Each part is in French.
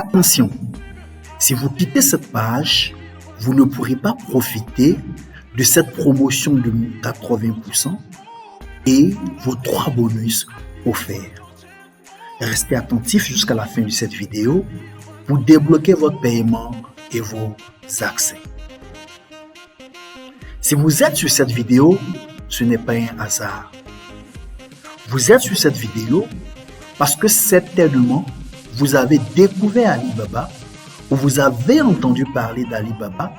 attention, si vous quittez cette page, vous ne pourrez pas profiter de cette promotion de 80% et vos 3 bonus offerts. Restez attentifs jusqu'à la fin de cette vidéo pour débloquer votre paiement et vos accès. Si vous êtes sur cette vidéo, ce n'est pas un hasard. Vous êtes sur cette vidéo parce que certainement vous avez découvert Alibaba ou vous avez entendu parler d'Alibaba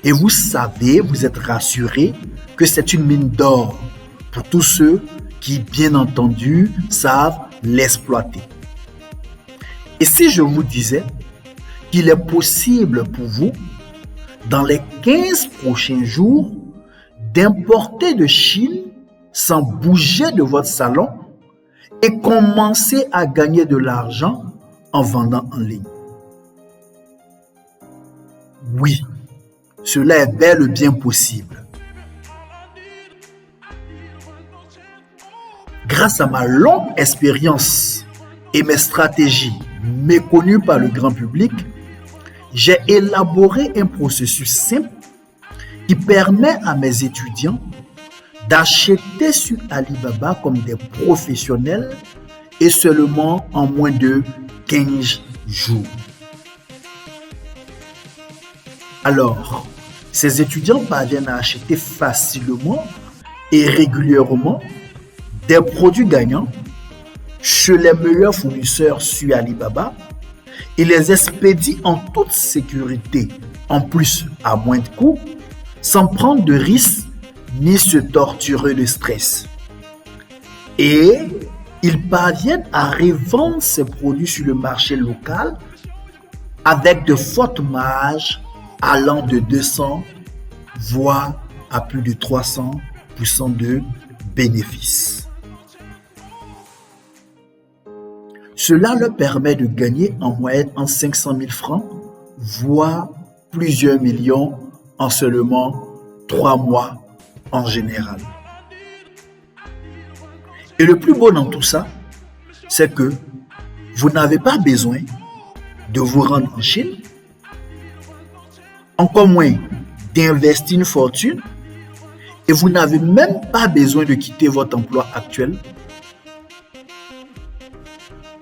et vous savez, vous êtes rassuré que c'est une mine d'or pour tous ceux qui, bien entendu, savent l'exploiter. Et si je vous disais qu'il est possible pour vous, dans les 15 prochains jours, d'importer de Chine sans bouger de votre salon et commencer à gagner de l'argent en vendant en ligne. Oui, cela est bel et bien possible. Grâce à ma longue expérience et mes stratégies méconnues par le grand public, j'ai élaboré un processus simple qui permet à mes étudiants d'acheter sur Alibaba comme des professionnels et seulement en moins de 15 jours. Alors, ces étudiants parviennent à acheter facilement et régulièrement des produits gagnants chez les meilleurs fournisseurs sur Alibaba et les expédient en toute sécurité, en plus à moins de coûts, sans prendre de risques ni se torturer de stress. Et ils parviennent à revendre ces produits sur le marché local avec de fortes marges allant de 200 voire à plus de 300% de bénéfices. Cela leur permet de gagner en moyenne en 500 000 francs, voire plusieurs millions en seulement 3 mois en général. Et le plus beau dans tout ça, c'est que vous n'avez pas besoin de vous rendre en Chine, encore moins d'investir une fortune, et vous n'avez même pas besoin de quitter votre emploi actuel.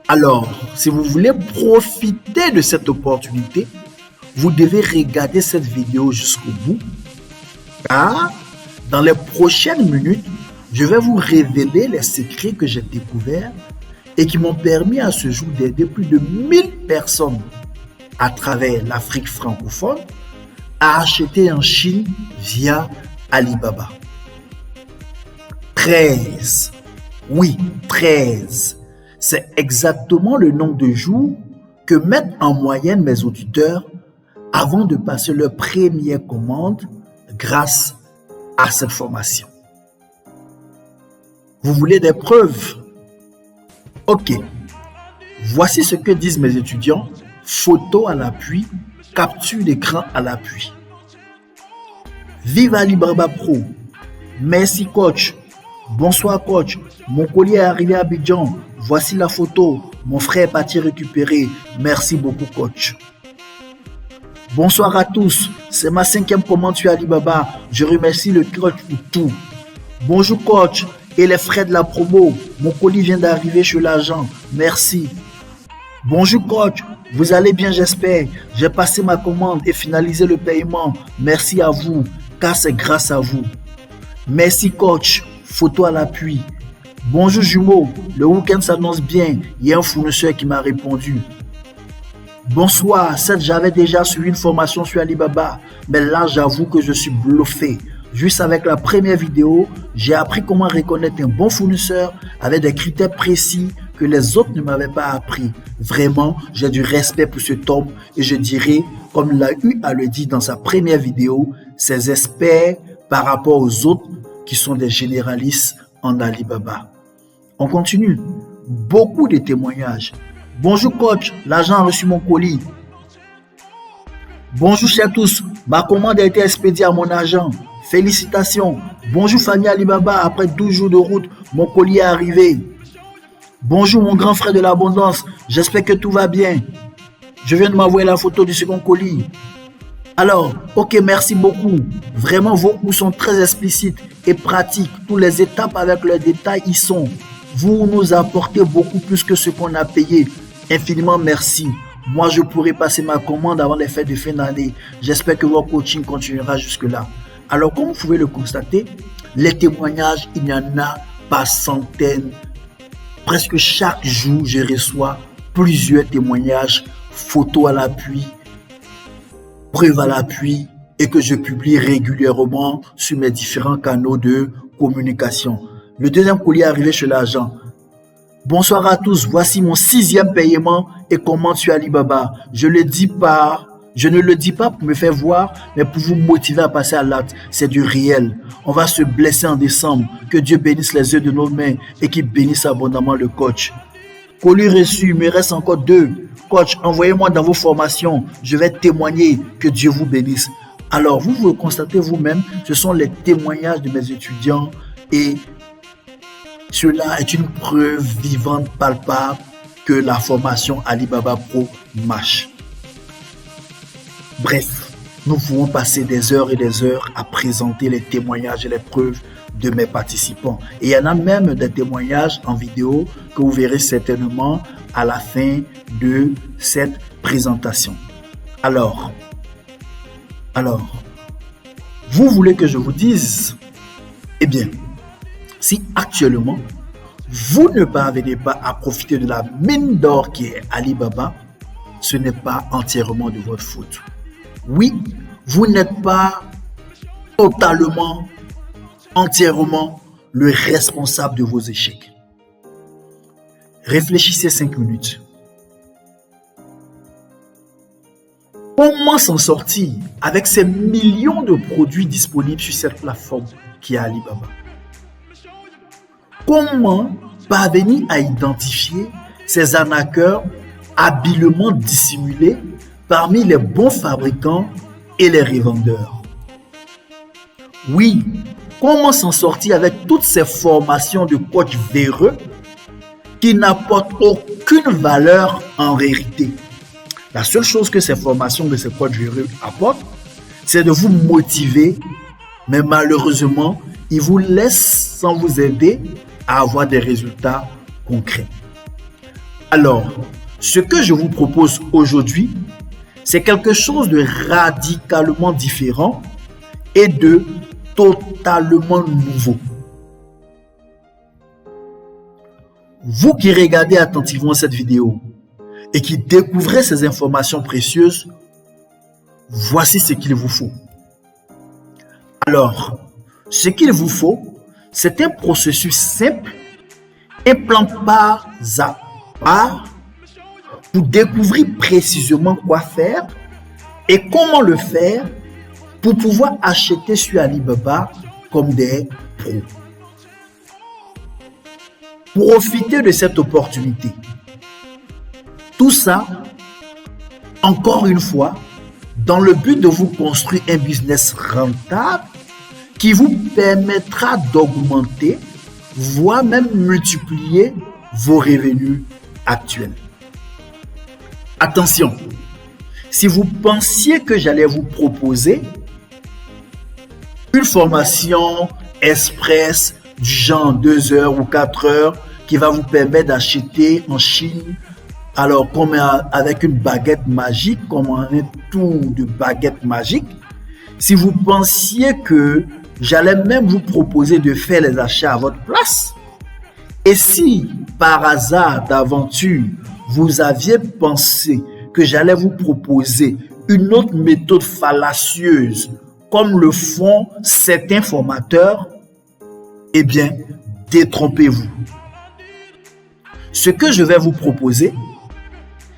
Alors, si vous voulez profiter de cette opportunité, vous devez regarder cette vidéo jusqu'au bout, car dans les prochaines minutes, je vais vous révéler les secrets que j'ai découverts et qui m'ont permis à ce jour d'aider plus de 1000 personnes à travers l'Afrique francophone à acheter en Chine via Alibaba. 13. Oui, 13. C'est exactement le nombre de jours que mettent en moyenne mes auditeurs avant de passer leur première commande grâce à cette formation. Vous voulez des preuves? Ok. Voici ce que disent mes étudiants. Photo à l'appui, capture d'écran à l'appui. Vive Alibaba Pro. Merci coach. Bonsoir coach. Mon colis est arrivé à Abidjan. Voici la photo. Mon frère est parti récupérer. Merci beaucoup coach. Bonsoir à tous. C'est ma 5e commande sur Alibaba. Je remercie le coach pour tout. Bonjour coach et les frais de la promo. Mon colis vient d'arriver chez l'agent. Merci. Bonjour coach. Vous allez bien j'espère. J'ai passé ma commande et finalisé le paiement. Merci à vous car c'est grâce à vous. Merci coach. Photo à l'appui. Bonjour jumeaux. Le week-end s'annonce bien. Il y a un fournisseur qui m'a répondu. Bonsoir, certes j'avais déjà suivi une formation sur Alibaba, mais là j'avoue que je suis bluffé. Juste avec la première vidéo, j'ai appris comment reconnaître un bon fournisseur avec des critères précis que les autres ne m'avaient pas appris. Vraiment, j'ai du respect pour ce top et je dirais, comme l'a eu à le dire dans sa première vidéo, ses experts par rapport aux autres qui sont des généralistes en Alibaba. On continue. Beaucoup de témoignages. Bonjour coach, l'agent a reçu mon colis. Bonjour chers tous, ma commande a été expédiée à mon agent. Félicitations. Bonjour famille Alibaba, après 12 jours de route, mon colis est arrivé. Bonjour mon grand frère de l'abondance, j'espère que tout va bien. Je viens de m'envoyer la photo du second colis. Alors, ok, merci beaucoup. Vraiment, vos coûts sont très explicites et pratiques. Toutes les étapes avec leurs détails y sont. Vous nous apportez beaucoup plus que ce qu'on a payé. Infiniment merci. Moi, je pourrai passer ma commande avant les fêtes de fin d'année. J'espère que votre coaching continuera jusque-là. Alors, comme vous pouvez le constater, les témoignages, il n'y en a pas centaines. Presque chaque jour, je reçois plusieurs témoignages, photos à l'appui, preuves à l'appui, et que je publie régulièrement sur mes différents canaux de communication. Le deuxième colis est arrivé chez l'agent. Bonsoir à tous, voici mon 6e paiement et commande sur Alibaba. Je ne le dis pas pour me faire voir, mais pour vous motiver à passer à l'acte. C'est du réel. On va se blesser en décembre. Que Dieu bénisse les œuvres de nos mains et qu'il bénisse abondamment le coach. Colis reçu, il me reste encore 2. Coach, envoyez-moi dans vos formations. Je vais témoigner. Que Dieu vous bénisse. Alors, vous le constatez vous-même, ce sont les témoignages de mes étudiants et cela est une preuve vivante, palpable que la formation Alibaba Pro marche. Bref, nous pouvons passer des heures et des heures à présenter les témoignages et les preuves de mes participants. Et il y en a même des témoignages en vidéo que vous verrez certainement à la fin de cette présentation. Alors, vous voulez que je vous dise, eh bien, si actuellement, vous ne parvenez pas à profiter de la mine d'or qui est Alibaba, ce n'est pas entièrement de votre faute. Oui, vous n'êtes pas totalement, entièrement le responsable de vos échecs. Réfléchissez 5 minutes. Comment s'en sortir avec ces millions de produits disponibles sur cette plateforme qui est Alibaba? Comment parvenir à identifier ces arnaqueurs habilement dissimulés parmi les bons fabricants et les revendeurs? Oui, comment s'en sortir avec toutes ces formations de coach véreux qui n'apportent aucune valeur en réalité? La seule chose que ces formations de ces coachs véreux apportent, c'est de vous motiver, mais malheureusement, ils vous laissent sans vous aider à avoir des résultats concrets. Alors, ce que je vous propose aujourd'hui, c'est quelque chose de radicalement différent et de totalement nouveau. Vous qui regardez attentivement cette vidéo et qui découvrez ces informations précieuses, voici ce qu'il vous faut. Alors, ce qu'il vous faut, c'est un processus simple et plan pas à pas pour découvrir précisément quoi faire et comment le faire pour pouvoir acheter sur Alibaba comme des pros. Profitez de cette opportunité. Tout ça, encore une fois, dans le but de vous construire un business rentable qui vous permettra d'augmenter, voire même multiplier vos revenus actuels. Attention, si vous pensiez que j'allais vous proposer une formation express du genre 2 heures ou 4 heures qui va vous permettre d'acheter en Chine, alors comme avec une baguette magique, comme un tour de baguette magique, si vous pensiez que j'allais même vous proposer de faire les achats à votre place, et si par hasard d'aventure vous aviez pensé que j'allais vous proposer une autre méthode fallacieuse comme le font certains formateurs, eh bien, détrompez-vous. Ce que je vais vous proposer,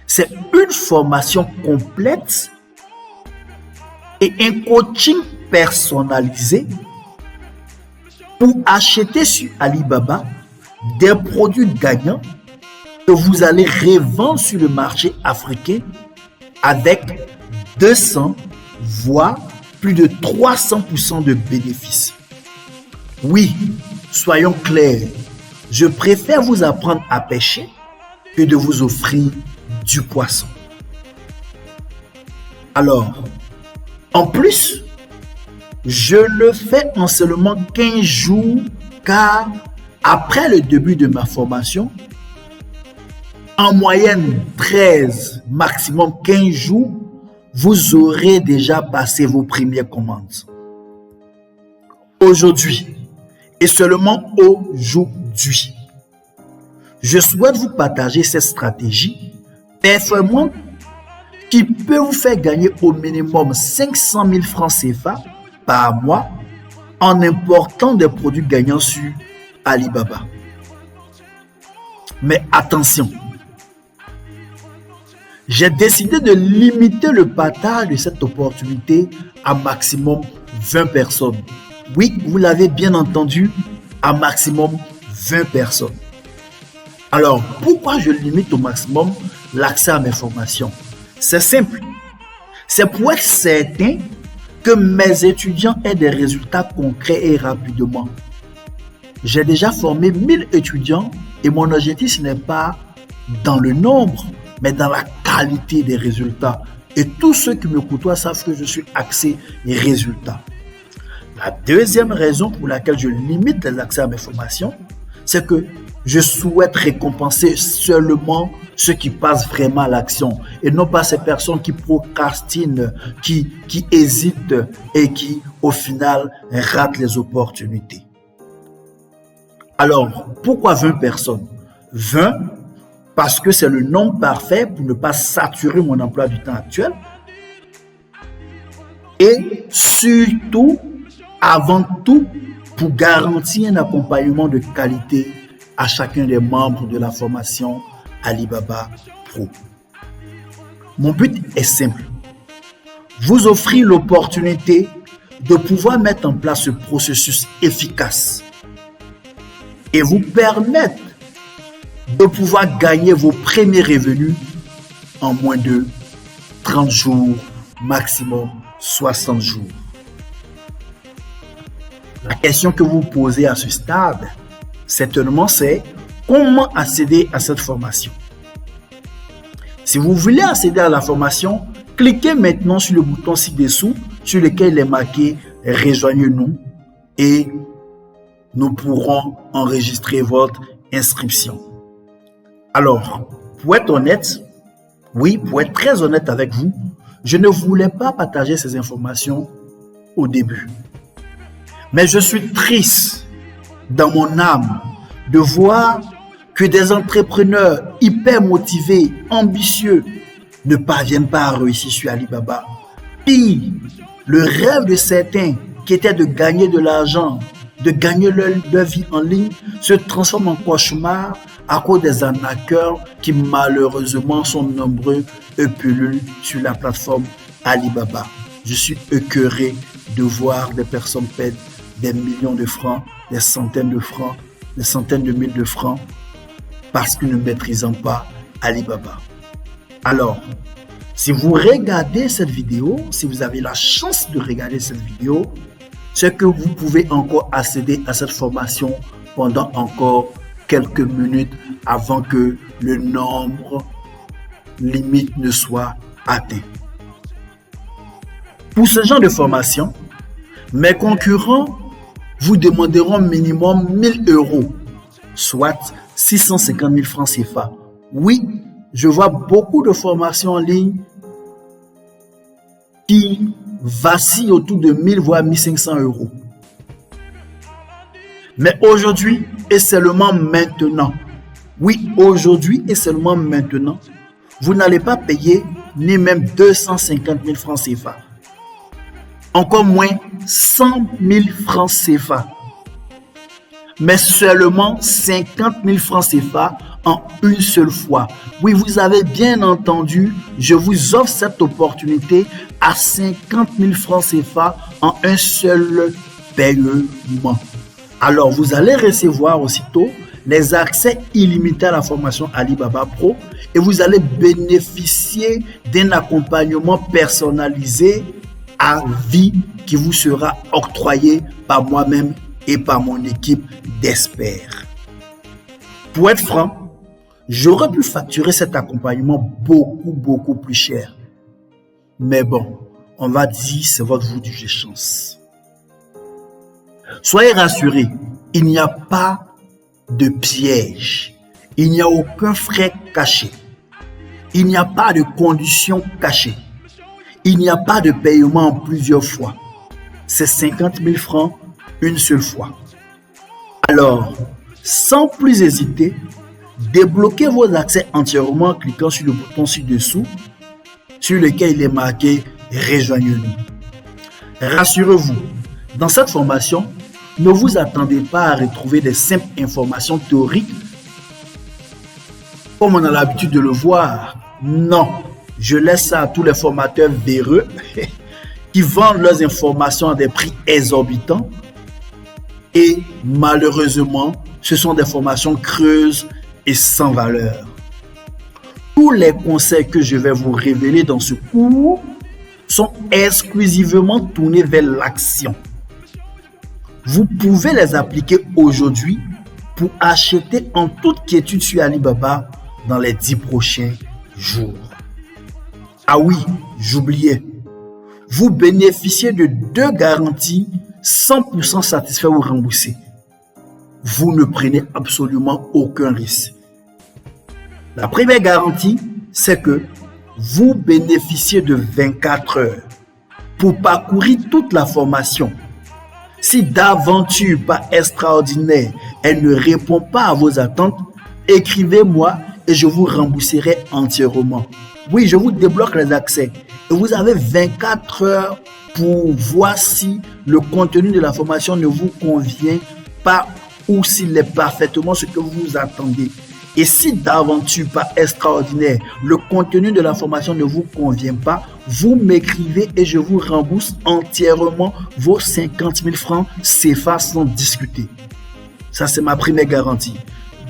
c'est une formation complète et un coaching personnalisé pour acheter sur Alibaba des produits gagnants que vous allez revendre sur le marché africain avec 200 voire plus de 300% de bénéfices. Oui, soyons clairs, je préfère vous apprendre à pêcher que de vous offrir du poisson. Alors, en plus, je le fais en seulement 15 jours car après le début de ma formation, en moyenne 13, maximum 15 jours, vous aurez déjà passé vos premières commandes. Aujourd'hui, et seulement aujourd'hui, je souhaite vous partager cette stratégie performante qui peut vous faire gagner au minimum 500 000 francs CFA par mois en important des produits gagnants sur Alibaba. Mais attention, j'ai décidé de limiter le partage de cette opportunité à maximum 20 personnes. Oui, vous l'avez bien entendu, à maximum 20 personnes. Alors, pourquoi je limite au maximum l'accès à mes formations? C'est simple. C'est pour être certain que mes étudiants aient des résultats concrets et rapidement. J'ai déjà formé 1000 étudiants et mon objectif, ce n'est pas dans le nombre, mais dans la qualité des résultats. Et tous ceux qui me côtoient savent que je suis axé résultats. La deuxième raison pour laquelle je limite l'accès à mes formations, c'est que je souhaite récompenser seulement ceux qui passent vraiment à l'action et non pas ces personnes qui procrastinent, qui hésitent et qui, au final, ratent les opportunités. Alors, pourquoi 20 personnes? 20 parce que c'est le nombre parfait pour ne pas saturer mon emploi du temps actuel. Et surtout, avant tout, pour garantir un accompagnement de qualité à chacun des membres de la formation Alibaba Pro. Mon but est simple. Vous offrir l'opportunité de pouvoir mettre en place ce processus efficace et vous permettre de pouvoir gagner vos premiers revenus en moins de 30 jours, maximum 60 jours. La question que vous posez à ce stade, certainement, c'est comment accéder à cette formation. Si vous voulez accéder à la formation, cliquez maintenant sur le bouton ci-dessous sur lequel il est marqué « Rejoignez-nous » et nous pourrons enregistrer votre inscription. Alors, pour être honnête, oui, pour être très honnête avec vous, je ne voulais pas partager ces informations au début. Mais je suis triste dans mon âme de voir que des entrepreneurs hyper motivés, ambitieux, ne parviennent pas à réussir sur Alibaba. Pire, le rêve de certains qui était de gagner de l'argent, de gagner leur vie en ligne, se transforme en cauchemar à cause des arnaqueurs qui malheureusement sont nombreux et pullulent sur la plateforme Alibaba. Je suis écœuré de voir des personnes perdre des millions de francs, des centaines de francs, des centaines de mille de francs parce qu'ils ne maîtrisent pas Alibaba. Alors, si vous regardez cette vidéo, si vous avez la chance de regarder cette vidéo, c'est que vous pouvez encore accéder à cette formation pendant encore quelques minutes avant que le nombre limite ne soit atteint. Pour ce genre de formation, mes concurrents vous demanderont minimum 1000 €, soit 650 000 francs CFA. Oui, je vois beaucoup de formations en ligne qui vacillent autour de 1000 voire 1500 €. Mais aujourd'hui et seulement maintenant, oui, aujourd'hui et seulement maintenant, vous n'allez pas payer ni même 250 000 francs CFA. Encore moins 100 000 francs CFA. Mais seulement 50 000 francs CFA en une seule fois. Oui, vous avez bien entendu, je vous offre cette opportunité à 50 000 francs CFA en un seul paiement. Alors, vous allez recevoir aussitôt les accès illimités à la formation Alibaba Pro et vous allez bénéficier d'un accompagnement personnalisé à vie qui vous sera octroyé par moi-même et par mon équipe d'experts. Pour être franc, j'aurais pu facturer cet accompagnement beaucoup plus cher. Mais bon, on va dire c'est votre vous du chance. Soyez rassurés, il n'y a pas de piège. Il n'y a aucun frais caché. Il n'y a pas de conditions cachées. Il n'y a pas de paiement en plusieurs fois. C'est 50 000 francs une seule fois. Alors, sans plus hésiter, débloquez vos accès entièrement en cliquant sur le bouton ci-dessous sur lequel il est marqué « Rejoignez-nous ». Rassurez-vous, dans cette formation, ne vous attendez pas à retrouver des simples informations théoriques comme on a l'habitude de le voir. Non, je laisse ça à tous les formateurs véreux qui vendent leurs informations à des prix exorbitants. Et malheureusement, ce sont des formations creuses et sans valeur. Tous les conseils que je vais vous révéler dans ce cours sont exclusivement tournés vers l'action. Vous pouvez les appliquer aujourd'hui pour acheter en toute quiétude sur Alibaba dans les 10 prochains jours. Ah oui, j'oubliais. Vous bénéficiez de 2 garanties 100% satisfait ou remboursé. Vous ne prenez absolument aucun risque. La première garantie, c'est que vous bénéficiez de 24 heures pour parcourir toute la formation. Si d'aventure pas extraordinaire, elle ne répond pas à vos attentes, écrivez-moi et je vous rembourserai entièrement. Oui, je vous débloque les accès et vous avez 24 heures pour voir si le contenu de la formation ne vous convient pas ou s'il est parfaitement ce que vous attendez. Et si d'aventure pas extraordinaire, le contenu de la formation ne vous convient pas, vous m'écrivez et je vous rembourse entièrement vos 50 000 francs CFA sans discuter. Ça, c'est ma première garantie.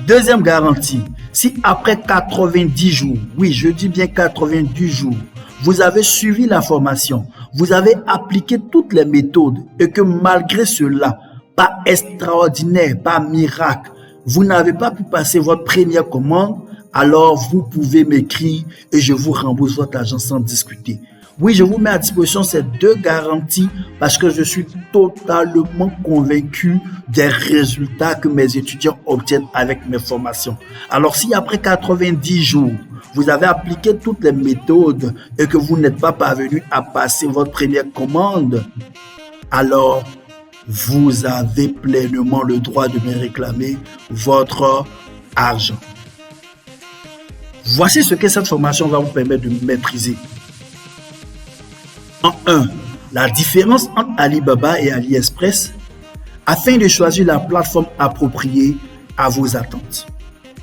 Deuxième garantie, si après 90 jours, oui, je dis bien 90 jours, vous avez suivi la formation, vous avez appliqué toutes les méthodes et que malgré cela, pas extraordinaire, pas miracle, vous n'avez pas pu passer votre première commande, alors vous pouvez m'écrire et je vous rembourse votre argent sans discuter. Oui, je vous mets à disposition ces 2 garanties parce que je suis totalement convaincu des résultats que mes étudiants obtiennent avec mes formations. Alors, si après 90 jours, vous avez appliqué toutes les méthodes et que vous n'êtes pas parvenu à passer votre première commande, alors vous avez pleinement le droit de me réclamer votre argent. Voici ce que cette formation va vous permettre de maîtriser. En 1, la différence entre Alibaba et AliExpress afin de choisir la plateforme appropriée à vos attentes.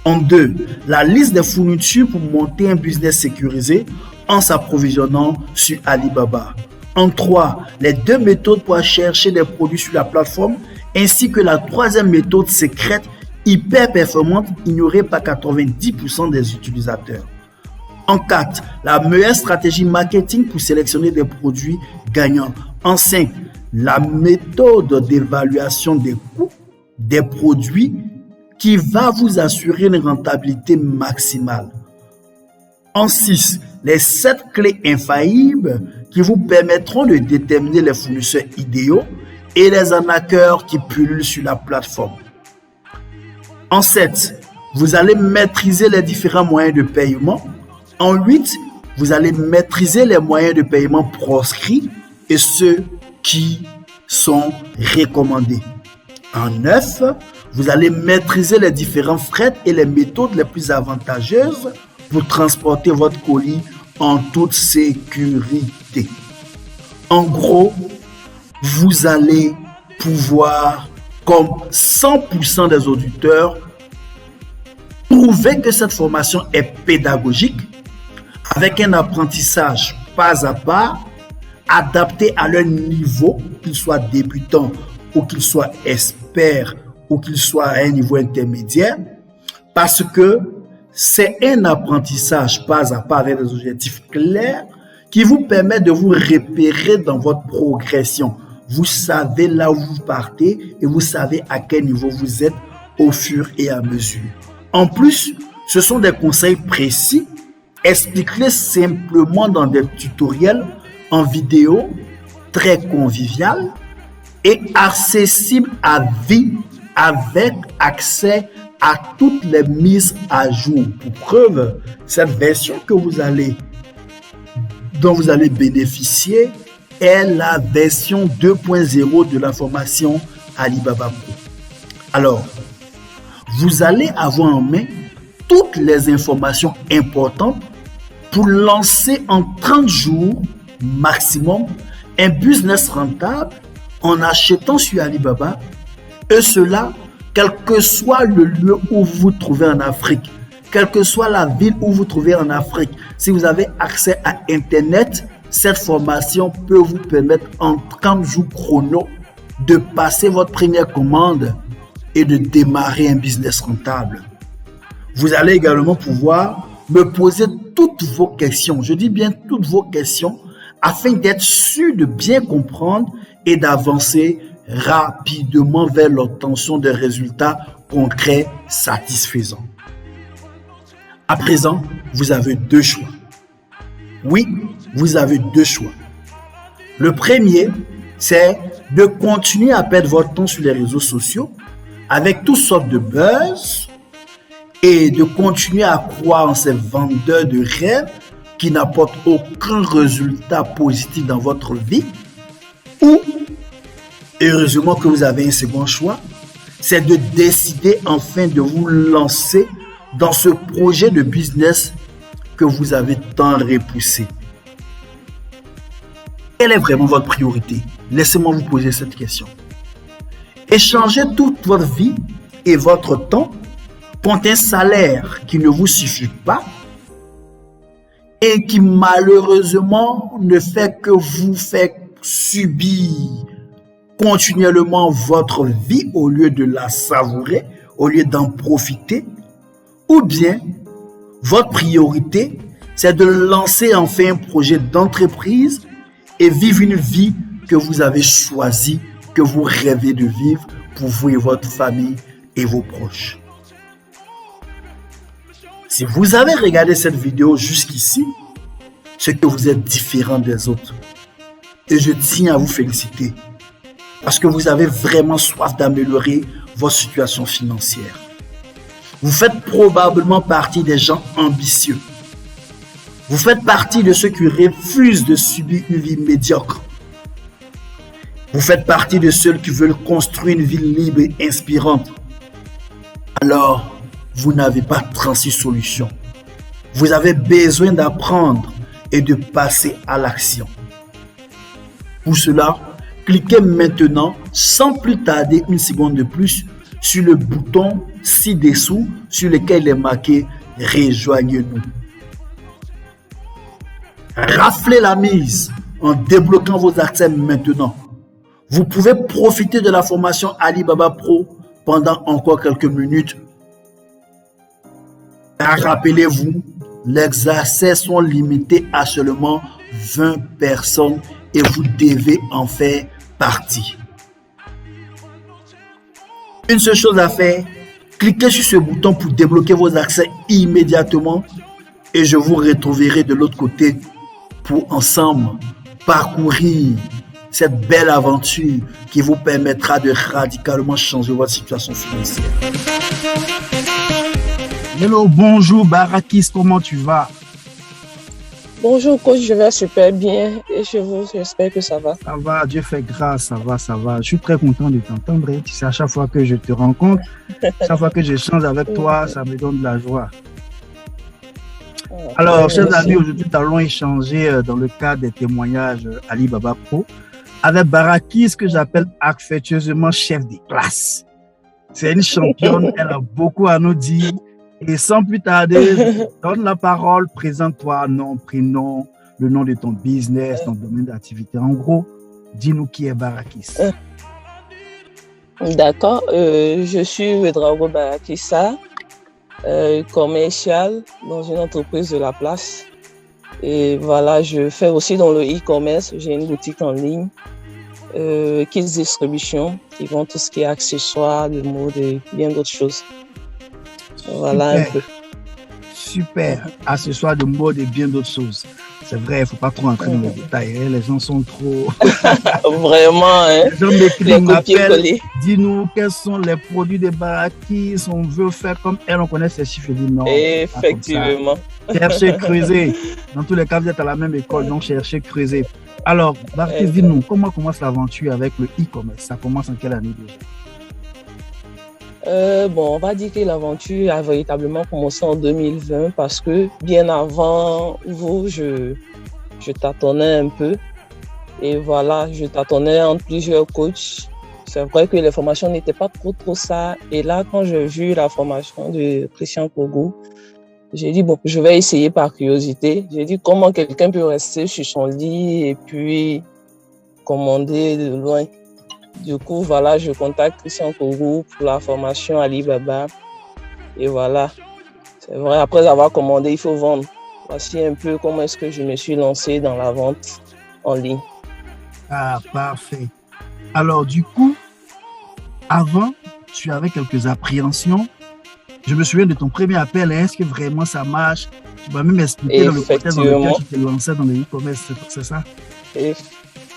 En 2, la liste des fournitures pour monter un business sécurisé en s'approvisionnant sur Alibaba. En 3, les 2 méthodes pour chercher des produits sur la plateforme ainsi que la 3e méthode secrète hyper performante ignorée par 90% des utilisateurs. En 4, la meilleure stratégie marketing pour sélectionner des produits gagnants. En 5, la méthode d'évaluation des coûts des produits qui va vous assurer une rentabilité maximale. En 6, les 7 clés infaillibles qui vous permettront de déterminer les fournisseurs idéaux et les arnaqueurs qui pullulent sur la plateforme. En 7, vous allez maîtriser les différents moyens de paiement. En 8, vous allez maîtriser les moyens de paiement proscrits et ceux qui sont recommandés. En 9, vous allez maîtriser les différents frais et les méthodes les plus avantageuses pour transporter votre colis en toute sécurité. En gros, vous allez pouvoir, comme 100% des auditeurs, prouver que cette formation est pédagogique avec un apprentissage pas à pas, adapté à leur niveau, qu'ils soient débutants ou qu'ils soient experts ou qu'ils soient à un niveau intermédiaire, parce que c'est un apprentissage pas à pas avec des objectifs clairs qui vous permet de vous repérer dans votre progression. Vous savez là où vous partez et vous savez à quel niveau vous êtes au fur et à mesure. En plus, ce sont des conseils précis Explique-les simplement dans des tutoriels en vidéo très convivial et accessible à vie avec accès à toutes les mises à jour. Pour preuve, cette version dont vous allez bénéficier est la version 2.0 de la formation Alibaba Pro. Alors, vous allez avoir en main toutes les informations importantes pour lancer en 30 jours maximum un business rentable en achetant sur Alibaba, et cela quel que soit le lieu où vous vous trouvez en Afrique, quelle que soit la ville où vous vous trouvez en Afrique. Si vous avez accès à Internet, cette formation peut vous permettre en 30 jours chrono de passer votre première commande et de démarrer un business rentable. Vous allez également pouvoir me poser toutes vos questions, je dis bien toutes vos questions, afin d'être sûr de bien comprendre et d'avancer rapidement vers l'obtention de résultats concrets satisfaisants. À présent, vous avez deux choix. Oui, vous avez deux choix. Le premier, c'est de continuer à perdre votre temps sur les réseaux sociaux avec toutes sortes de buzz et de continuer à croire en ces vendeurs de rêves qui n'apportent aucun résultat positif dans votre vie. Ou, heureusement que vous avez un second choix, c'est de décider enfin de vous lancer dans ce projet de business que vous avez tant repoussé. Quelle est vraiment votre priorité? Laissez-moi vous poser cette question. Échangez toute votre vie et votre temps contre un salaire qui ne vous suffit pas et qui malheureusement ne fait que vous faire subir continuellement votre vie au lieu de la savourer, au lieu d'en profiter, ou bien votre priorité, c'est de lancer enfin un projet d'entreprise et vivre une vie que vous avez choisie, que vous rêvez de vivre pour vous et votre famille et vos proches. Si vous avez regardé cette vidéo jusqu'ici, c'est que vous êtes différent des autres. Et je tiens à vous féliciter parce que vous avez vraiment soif d'améliorer votre situation financière. Vous faites probablement partie des gens ambitieux. Vous faites partie de ceux qui refusent de subir une vie médiocre. Vous faites partie de ceux qui veulent construire une vie libre et inspirante. Alors, vous n'avez pas 36 solutions. Vous avez besoin d'apprendre et de passer à l'action. Pour cela, cliquez maintenant, sans plus tarder une seconde de plus, sur le bouton ci-dessous sur lequel il est marqué « Rejoignez-nous ». Raflez la mise en débloquant vos accès maintenant. Vous pouvez profiter de la formation Alibaba Pro pendant encore quelques minutes. Rappelez-vous, les accès sont limités à seulement 20 personnes et vous devez en faire partie. Une seule chose à faire, cliquez sur ce bouton pour débloquer vos accès immédiatement et je vous retrouverai de l'autre côté pour ensemble parcourir cette belle aventure qui vous permettra de radicalement changer votre situation financière. Hello, bonjour Barakis, comment tu vas? Bonjour coach, je vais super bien et chez vous, j'espère que ça va. Ça va, Dieu fait grâce, ça va. Je suis très content de t'entendre. Tu sais, à chaque fois que je te rencontre, chaque fois que j'échange avec toi, ça me donne de la joie. Alors, chers amis, aujourd'hui, nous allons échanger dans le cadre des témoignages Alibaba Pro avec Barakis, que j'appelle affectueusement chef de classe. C'est une championne, elle a beaucoup à nous dire. Et sans plus tarder, je donne la parole, présente-toi, nom, prénom, le nom de ton business, ton domaine d'activité. En gros, dis-nous qui est Barakis. D'accord, je suis Ouedraogo Barakissa, commercial dans une entreprise de la place. Et voilà, je fais aussi dans le e-commerce, j'ai une boutique en ligne, kits distribution, qui vend tout ce qui est accessoires, de mode et bien d'autres choses. Voilà. Super. Un peu. Super. Accessoires de mode et bien d'autres choses. C'est vrai, il ne faut pas trop entrer dans les détails. Hein. Les gens sont trop... Vraiment, hein. Les gens m'écrivent, m'appellent. Dis-nous quels sont les produits de Baraki. Si on veut faire comme elle, on connaît ces chiffres. Je dis non. Effectivement. Cherchez, creusez. Dans tous les cas, vous êtes à la même école, donc cherchez, creusez. Alors, Baraki, dis-nous, comment commence l'aventure avec le e-commerce? Ça commence en quelle année déjà? On va dire que l'aventure a véritablement commencé en 2020 parce que bien avant vous, je tâtonnais un peu. Et voilà, je tâtonnais entre plusieurs coachs. C'est vrai que les formations n'étaient pas trop ça. Et là, quand j'ai vu la formation de Christian Kogo, j'ai dit, bon, je vais essayer par curiosité. J'ai dit, comment quelqu'un peut rester sur son lit et puis commander de loin. Du coup, voilà, je contacte Christian Kogo pour la formation Alibaba. Et voilà, c'est vrai, après avoir commandé, il faut vendre. Voici un peu comment est-ce que je me suis lancé dans la vente en ligne. Ah, parfait. Alors, du coup, avant, tu avais quelques appréhensions. Je me souviens de ton premier appel. Est-ce que vraiment ça marche? Tu vas même expliquer dans le contexte dans lequel tu te lançais dans le e-commerce, c'est ça?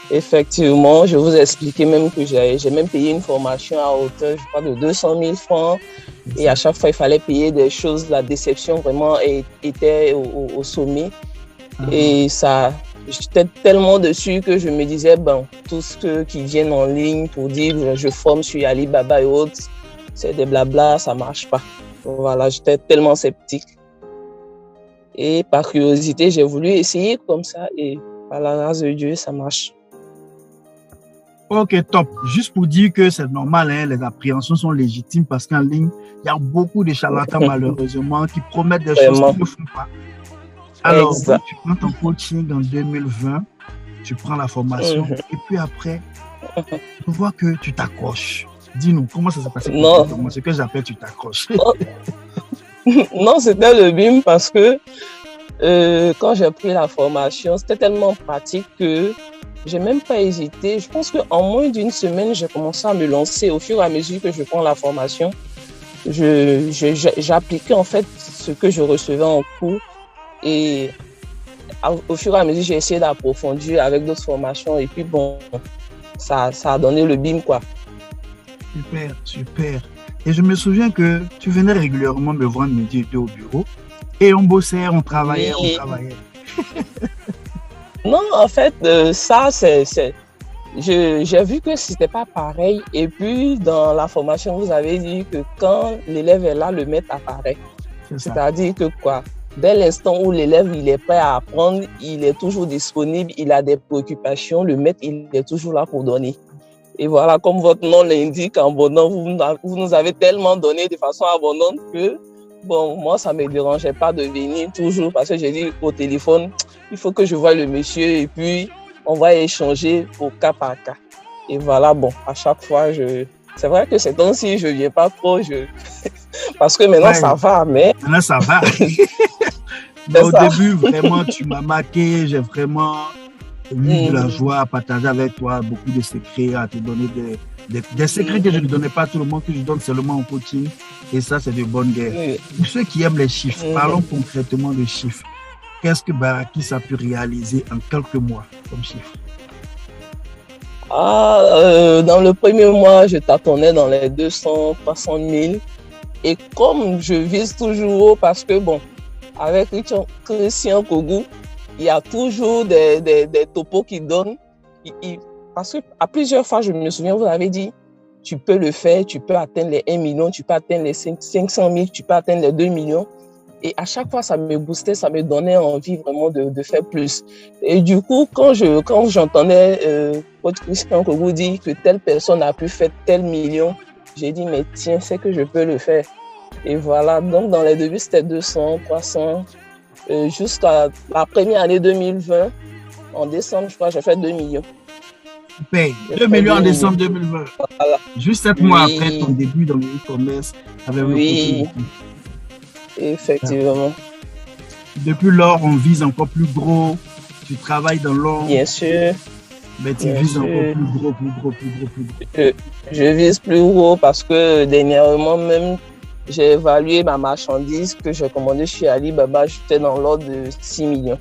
Effectivement, je vous ai expliqué même que j'ai même payé une formation à hauteur, je crois, de 200 000 francs. Et à chaque fois, il fallait payer des choses. La déception vraiment était au sommet. Et ça, j'étais tellement dessus que je me disais, tout ce qui viennent en ligne pour dire je forme sur Alibaba et autres, c'est des blabla, ça marche pas. Voilà, j'étais tellement sceptique. Et par curiosité, j'ai voulu essayer comme ça. Et par la grâce de Dieu, ça marche. Ok, top. Juste pour dire que c'est normal, hein, les appréhensions sont légitimes parce qu'en ligne, il y a beaucoup de charlatans malheureusement qui promettent des choses qu'ils ne font pas. Alors, tu prends ton coaching en 2020, tu prends la formation et puis après, on voit que tu t'accroches. Dis-nous, comment ça s'est passé pour toi? Ce que j'appelle tu t'accroches. Non, c'était le BIM parce que quand j'ai pris la formation, c'était tellement pratique que j'ai même pas hésité. Je pense qu'en moins d'une semaine, j'ai commencé à me lancer. Au fur et à mesure que je prends la formation, j'appliquais en fait ce que je recevais en cours. Et au fur et à mesure, j'ai essayé d'approfondir avec d'autres formations. Et puis bon, ça a donné le BIM, quoi. Super, super. Et je me souviens que tu venais régulièrement me voir midi et deux au bureau. Et on bossait, on travaillait. Non, en fait, ça, j'ai vu que c'était pas pareil. Et puis, dans la formation, vous avez dit que quand l'élève est là, le maître apparaît. C'est-à-dire que quoi? Dès l'instant où l'élève il est prêt à apprendre, il est toujours disponible, il a des préoccupations, le maître il est toujours là pour donner. Et voilà, comme votre nom l'indique, en abondant, vous nous avez tellement donné de façon abondante que bon, moi, ça ne me dérangeait pas de venir toujours parce que j'ai dit au téléphone, il faut que je voie le monsieur et puis on va échanger au cas par cas. Et voilà, bon, à chaque fois, c'est vrai que ces temps-ci, je ne viens pas trop, parce que maintenant, ça va, mais... Maintenant, ça va. Mais au début, vraiment, tu m'as marqué, j'ai vraiment eu de la joie à partager avec toi, beaucoup de secrets, à te donner des secrets que je ne donnais pas à tout le monde, que je donne seulement en coaching. Et ça, c'est de bonne guerre. Pour ceux qui aiment les chiffres, parlons concrètement de chiffres. Qu'est-ce que Baraki a pu réaliser en quelques mois comme chiffre? Dans le premier mois, je tâtonnais dans les 200, 300 000. Et comme je vise toujours haut, parce que bon, avec Christian Kogo, il y a toujours des topos qui donnent. Parce qu'à plusieurs fois, je me souviens, vous avez dit, tu peux le faire, tu peux atteindre les 1 million, tu peux atteindre les 500 000, tu peux atteindre les 2 millions. Et à chaque fois, ça me boostait, ça me donnait envie vraiment de faire plus. Et du coup, quand j'entendais Christian Kogo dire que telle personne a pu faire tel million, j'ai dit, mais tiens, c'est que je peux le faire. Et voilà, donc dans les débuts, c'était 200, 300. Jusqu'à la première année 2020, en décembre, je crois, j'ai fait 2 millions. Super, 2 millions en décembre 2020. Voilà. Juste 7 mois après ton début dans le e-commerce avec le coaching. Effectivement. Depuis lors, on vise encore plus gros. Tu travailles dans l'ombre. Bien sûr. Mais tu vises encore plus gros. Je vise plus gros parce que dernièrement même, j'ai évalué ma marchandise que j'ai commandée chez Alibaba, j'étais dans l'ordre de 6 millions.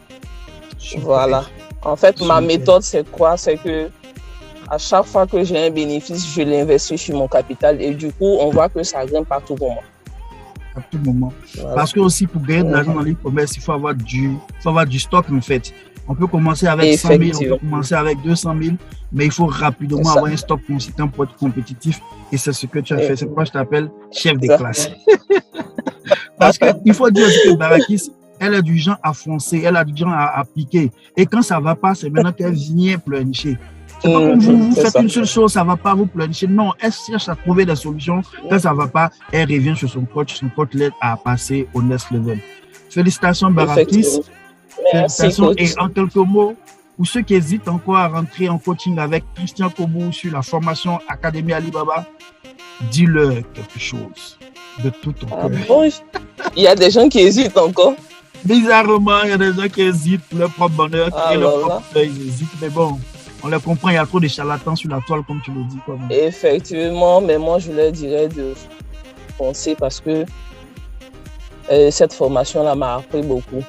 Super. Voilà. En fait, ma méthode, c'est quoi? C'est que à chaque fois que j'ai un bénéfice, je l'investis sur mon capital et du coup, on voit que ça grimpe à tout moment. À tout moment. Voilà. Parce que aussi, pour gagner de l'argent dans l'e-commerce, il faut avoir du stock, en fait. On peut commencer avec 100 000, on peut commencer avec 200 000, mais il faut rapidement avoir un stock consistant pour être compétitif. Et c'est ce que tu as fait. C'est pourquoi je t'appelle chef de classe. Parce qu'il faut dire aussi que Barakis, elle a du genre à foncer, elle a du genre à piquer. Et quand ça ne va pas, c'est maintenant qu'elle vient pleurnicher. C'est pas comme vous faites une seule chose, ça ne va pas, vous pleurnichez. Non, elle cherche à trouver des solutions. Quand ça ne va pas, elle revient sur son coach l'aide à passer au next level. Félicitations, Barakis. Félicitations. Et en quelques mots, pour ceux qui hésitent encore à rentrer en coaching avec Christian Kobou sur la formation Académie Alibaba, dis-leur quelque chose de tout ton cœur. Bon, il y a des gens qui hésitent encore. Bizarrement, il y a des gens qui hésitent pour leur propre bonheur, leur propre ils hésitent, mais bon. On le comprend, il y a trop de charlatans sur la toile, comme tu le dis. Effectivement, mais moi, je leur dirais de penser parce que cette formation-là m'a appris beaucoup.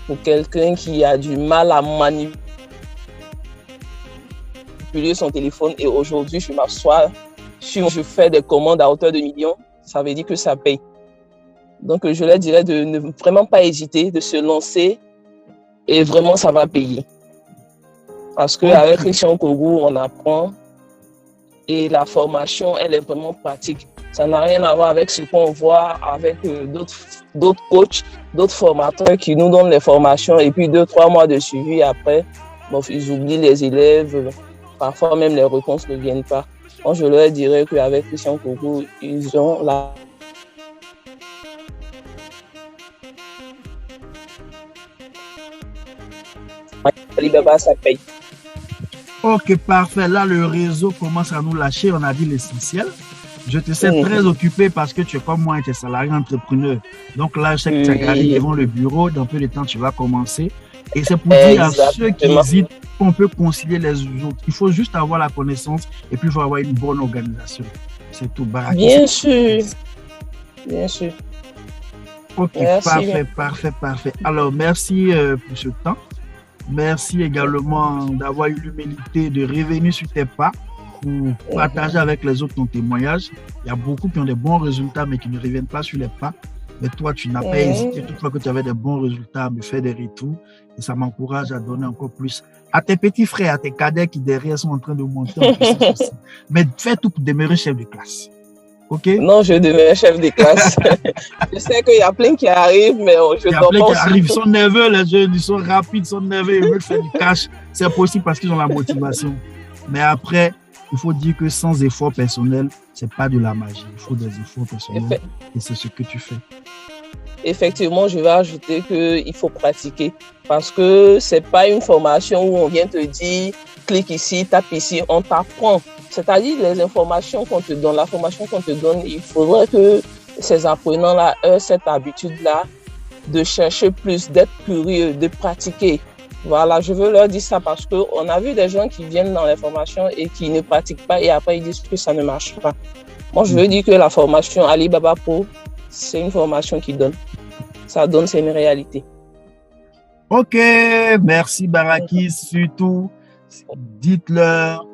Pour quelqu'un qui a du mal à manipuler son téléphone et aujourd'hui, je m'assois, je fais des commandes à hauteur de millions, ça veut dire que ça paye. Donc, je leur dirais de ne vraiment pas hésiter, de se lancer et vraiment, ça va payer. Parce qu'avec Christian Kobou, on apprend et la formation, elle est vraiment pratique. Ça n'a rien à voir avec ce qu'on voit avec d'autres coachs, d'autres formateurs qui nous donnent les formations et puis 2-3 mois de suivi après, bon, ils oublient les élèves, parfois même les réponses ne viennent pas. Moi, je leur dirais qu'avec Christian Kobou, ils ont la... Alibaba, ça paye. Ok, parfait. Là, le réseau commence à nous lâcher. On a dit l'essentiel. Je te sais très occupé parce que tu es comme moi, tu es salarié entrepreneur. Donc là, je sais que tu as gagné devant le bureau. Dans peu de temps, tu vas commencer. Et c'est pour dire à ceux qui hésitent qu'on peut concilier les autres. Il faut juste avoir la connaissance et puis il faut avoir une bonne organisation. C'est tout. Barakis. Bien sûr. Bien sûr. Ok, merci. Parfait. Alors, merci pour ce temps. Merci également d'avoir eu l'humilité de revenir sur tes pas pour partager avec les autres ton témoignage. Il y a beaucoup qui ont des bons résultats mais qui ne reviennent pas sur les pas. Mais toi, tu n'as pas hésité toutefois que tu avais des bons résultats à me faire des retours. Et ça m'encourage à donner encore plus à tes petits frères, à tes cadets qui derrière sont en train de monter en puissance. Mais fais tout pour demeurer chef de classe. Okay? Non, je deviens chef de classe. Je sais qu'il y a plein qui arrivent, mais je dois pas. Il y a plein qui arrivent. Ils sont nerveux, les jeunes, ils sont rapides, ils sont nerveux, ils veulent faire du cash. C'est possible parce qu'ils ont la motivation. Mais après, il faut dire que sans effort personnel, c'est pas de la magie. Il faut des efforts personnels et c'est ce que tu fais. Effectivement, je vais ajouter qu'il faut pratiquer parce que c'est pas une formation où on vient te dire clique ici, tape ici, on t'apprend. C'est-à-dire les informations qu'on te donne, la formation qu'on te donne, il faudrait que ces apprenants-là aient cette habitude-là de chercher plus, d'être curieux, de pratiquer. Voilà, je veux leur dire ça parce qu'on a vu des gens qui viennent dans les formations et qui ne pratiquent pas et après ils disent que ça ne marche pas. Moi, je veux dire que la formation Alibaba Pro, c'est une formation qui donne. Ça donne, c'est une réalité. Ok, merci Barakis. Surtout, dites-leur,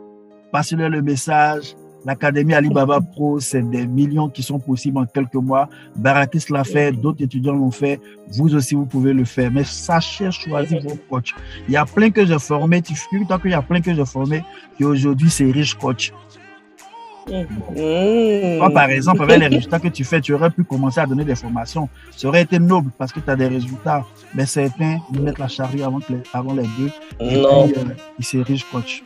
passez-leur le message. L'Académie Alibaba Pro, c'est des millions qui sont possibles en quelques mois. Barakis l'a fait, d'autres étudiants l'ont fait. Vous aussi, vous pouvez le faire. Mais sachez choisir vos coachs. Il y a plein que j'ai formés. Tu fais tant qu'il y a plein que j'ai formés qui aujourd'hui, c'est riche coach. Toi, par exemple, avec les résultats que tu fais, tu aurais pu commencer à donner des formations. Ça aurait été noble parce que tu as des résultats. Mais certains, ils mettent la charrue avant les deux. Non. Et puis, ils sont riches coach.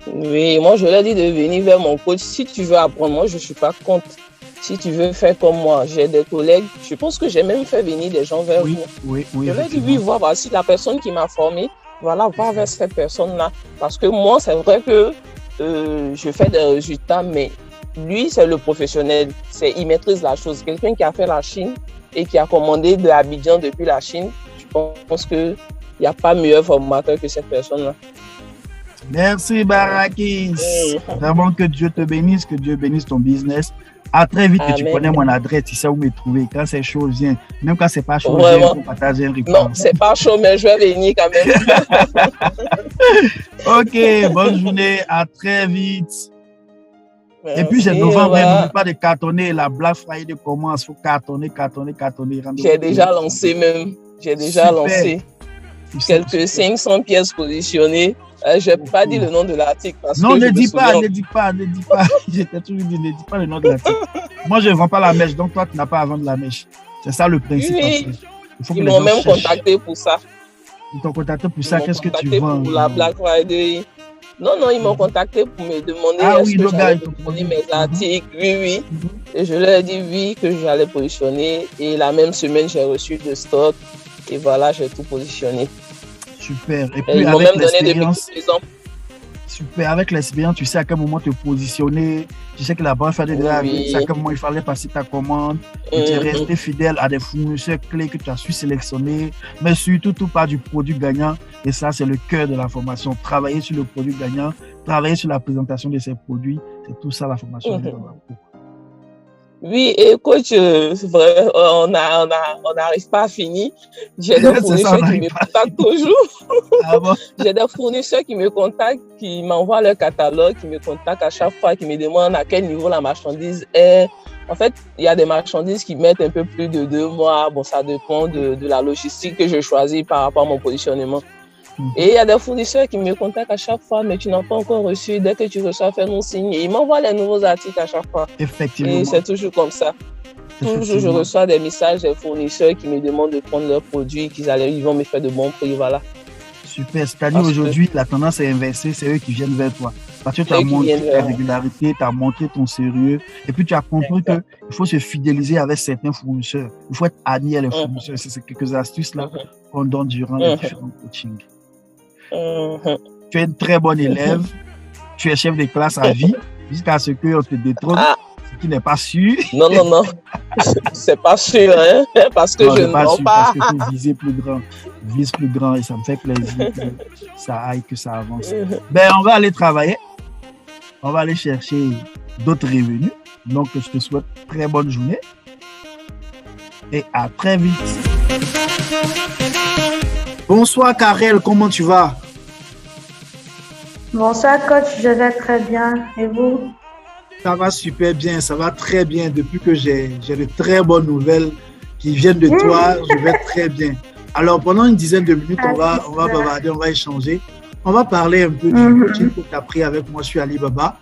Oui, moi je leur dis de venir vers mon coach. Si tu veux apprendre, moi je ne suis pas contre. Si tu veux faire comme moi, j'ai des collègues, je pense que j'ai même fait venir des gens vers vous. Oui, je leur dis oui, voici la personne qui m'a formé, voilà, va vers cette personne-là. Parce que moi, c'est vrai que je fais des résultats, mais lui, c'est le professionnel. Il maîtrise la chose. Quelqu'un qui a fait la Chine et qui a commandé de Abidjan depuis la Chine, je pense qu'il n'y a pas meilleur formateur que cette personne-là. Merci Barakis. Vraiment que Dieu te bénisse, que Dieu bénisse ton business. À très vite, Amen. tu connais mon adresse, tu sais où me trouver. Quand c'est chaud, viens. Même quand c'est pas chaud, Vraiment. viens pour partager un repas. Non, c'est pas chaud, mais je vais venir quand même. Ok, bonne journée, à très vite. Merci, Et puis, c'est novembre, voilà. n'oublie pas de cartonner. La Black Friday commence. Il faut cartonner. J'ai déjà lancé même. J'ai déjà Super. lancé quelques 500 pièces positionnées. Je n'ai pas dit le nom de l'article parce Non, que ne je me dis pas. souviens. Je t'ai toujours dit, ne dis pas le nom de l'article. Moi, je ne vends pas la mèche, donc toi, tu n'as pas à vendre la mèche. C'est ça le principe. Oui. Il faut que Ils les m'ont gens même cherchent. contacté pour ça. Ils t'ont contacté pour Ils ça. m'ont Qu'est-ce que tu contacté vends? pour la Black Friday. Non, ils m'ont contacté pour me demander Ah est-ce oui, que le gars, j'allais il te positionner produit. mes articles. Oui. Et je leur ai dit oui, que j'allais positionner. Et la même semaine, j'ai reçu le stock. Et voilà, j'ai tout positionné. Super. Et Et puis, ils m'ont avec même donné des l'expérience, petits exemples. super. Avec l'expérience, tu sais à quel moment te positionner. Tu sais que la Black Friday déjà arrivé. Tu sais à quel moment il fallait passer ta commande. Et tu es resté fidèle à des fournisseurs clés que tu as su sélectionner. Mais surtout, tout part du produit gagnant. Et ça, c'est le cœur de la formation. Travailler sur le produit gagnant, travailler sur la présentation de ces produits. C'est tout ça la formation. Oui, et coach, c'est vrai, on n'arrive pas à finir. J'ai des fournisseurs qui me contactent toujours. Ah bon? J'ai des fournisseurs qui me contactent, qui m'envoient leur catalogue, qui me contactent à chaque fois, qui me demandent à quel niveau la marchandise est. En fait, il y a des marchandises qui mettent un peu plus de 2 mois. Bon, ça dépend de la logistique que je choisis par rapport à mon positionnement. Et il y a des fournisseurs qui me contactent à chaque fois, mais tu n'as pas encore reçu. Dès que tu reçois, fais-nous signe. Et ils m'envoient les nouveaux articles à chaque fois. Effectivement. Et c'est toujours comme ça. Toujours, je reçois des messages des fournisseurs qui me demandent de prendre leurs produits, ils vont me faire de bons prix, voilà. Super. C'est-à-dire aujourd'hui, la tendance est inversée, c'est eux qui viennent vers toi. Parce que tu as montré ta régularité, tu as montré ton sérieux. Et puis tu as compris qu'il faut se fidéliser avec certains fournisseurs. Il faut être ami à les fournisseurs. C'est quelques astuces là qu'on donne durant les différents coachings. Tu es une très bonne élève, tu es chef de classe à vie, jusqu'à ce qu'on te détrône, ce qui n'est pas sûr. Non, c'est pas sûr, hein, parce que je ne vends pas. Parce que tu vises plus grand, et ça me fait plaisir que ça aille, que ça avance. Ben, on va aller travailler, on va aller chercher d'autres revenus. Donc, je te souhaite très bonne journée et à très vite. Bonsoir Karel, comment tu vas? Bonsoir coach, je vais très bien. Et vous? Ça va super bien, ça va très bien. Depuis que j'ai de très bonnes nouvelles qui viennent de toi, je vais très bien. Alors pendant une dizaine de minutes, on va bavarder, on va échanger. On va parler un peu du coaching que tu as pris avec moi sur Alibaba.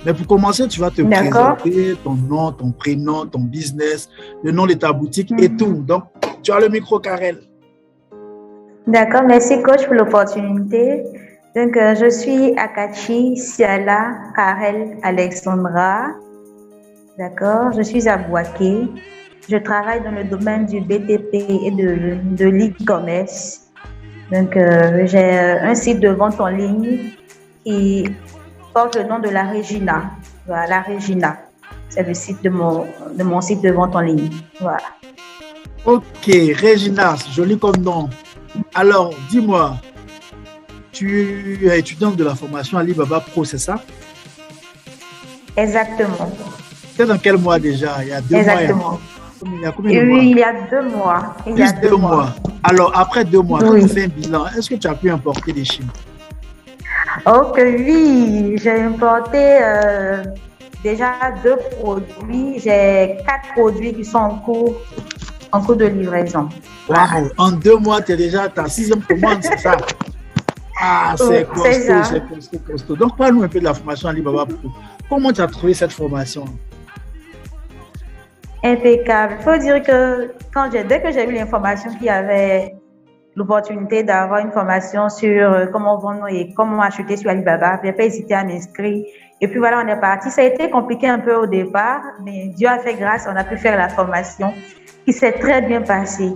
Mais pour commencer, tu vas te présenter, ton nom, ton prénom, ton business, le nom de ta boutique et tout. Donc, tu as le micro, Karel. D'accord, merci coach pour l'opportunité. Donc, je suis Akachi Siala Karel Alexandra. D'accord, je suis à Bouaké. Je travaille dans le domaine du BTP et de l'e-commerce. Donc, j'ai un site de vente en ligne qui porte le nom de la Regina. Voilà, la Regina. C'est le site de mon site de vente en ligne. Voilà. Ok, Regina, joli comme nom. Alors, dis-moi, tu es étudiante de la formation Alibaba Pro, c'est ça? Exactement. C'est dans quel mois déjà? Il y a 2 Exactement. mois. Il y a combien de mois? Oui, il y a 2 mois. Il y a 2 mois. Alors, après 2 mois, quand tu fais un bilan, est-ce que tu as pu importer des Chine? Ok, oui, j'ai importé déjà 2 produits. J'ai 4 produits qui sont en cours de livraison. Wow. En 2 mois, tu es déjà à ta 6e commande, c'est ça? Ah, c'est costaud. Donc, parle-nous un peu de la formation Alibaba Pro. Comment tu as trouvé cette formation? Impeccable. Il faut dire que dès que j'ai eu l'information qu'il y avait l'opportunité d'avoir une formation sur comment vendre et comment acheter sur Alibaba, je n'ai pas hésité à m'inscrire. Et puis voilà, on est parti. Ça a été compliqué un peu au départ, mais Dieu a fait grâce, on a pu faire la formation qui s'est très bien passée.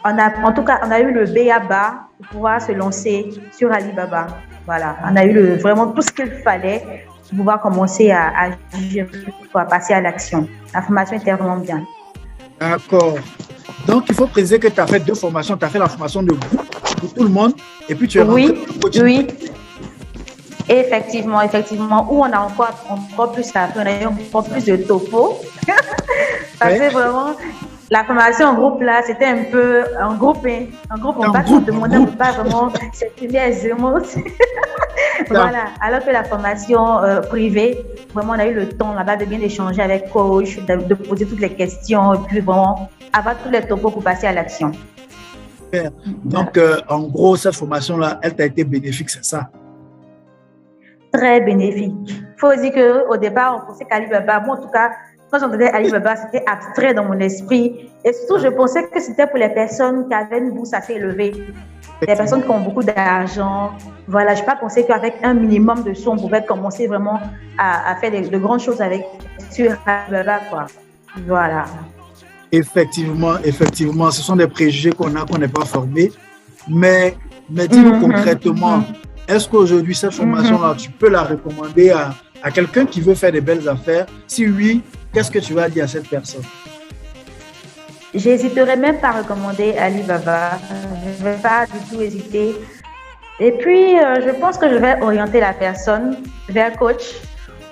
En tout cas, on a eu le B.A.B.A. pour pouvoir se lancer sur Alibaba. Voilà, on a eu vraiment tout ce qu'il fallait pour pouvoir commencer à agir, pour passer à l'action. La formation était vraiment bien. D'accord. Donc, il faut préciser que tu as fait 2 formations. Tu as fait la formation de groupe pour tout le monde et puis tu es rentré dans le coaching. Oui. Effectivement, où on a encore plus appris, on a eu encore plus de topo. Parce que vraiment, la formation en groupe là, c'était un peu un groupe, on va se demander, on ne peut pas vraiment s'exprimer les émotions. Voilà, alors que la formation privée, vraiment on a eu le temps là-bas de bien échanger avec coach, de poser toutes les questions et puis vraiment avoir tous les topos pour passer à l'action. Donc, en gros, cette formation-là, elle t'a été bénéfique, c'est ça? Très bénéfique. Il faut dire qu'au départ, on pensait qu'Alibaba, moi en tout cas, quand j'entendais Alibaba, c'était abstrait dans mon esprit. Et surtout, je pensais que c'était pour les personnes qui avaient une bourse assez élevée, les personnes qui ont beaucoup d'argent. Voilà, je n'ai pas pensé qu'avec un minimum de sous, on pouvait commencer vraiment à faire de grandes choses sur Alibaba, quoi. Voilà. Effectivement, ce sont des préjugés qu'on n'est pas formés. Mais dis-nous concrètement, est-ce qu'aujourd'hui, cette formation-là, tu peux la recommander à quelqu'un qui veut faire des belles affaires? Si oui, qu'est-ce que tu vas dire à cette personne? J'hésiterai même pas à recommander Alibaba. Je ne vais pas du tout hésiter. Et puis, je pense que je vais orienter la personne vers coach.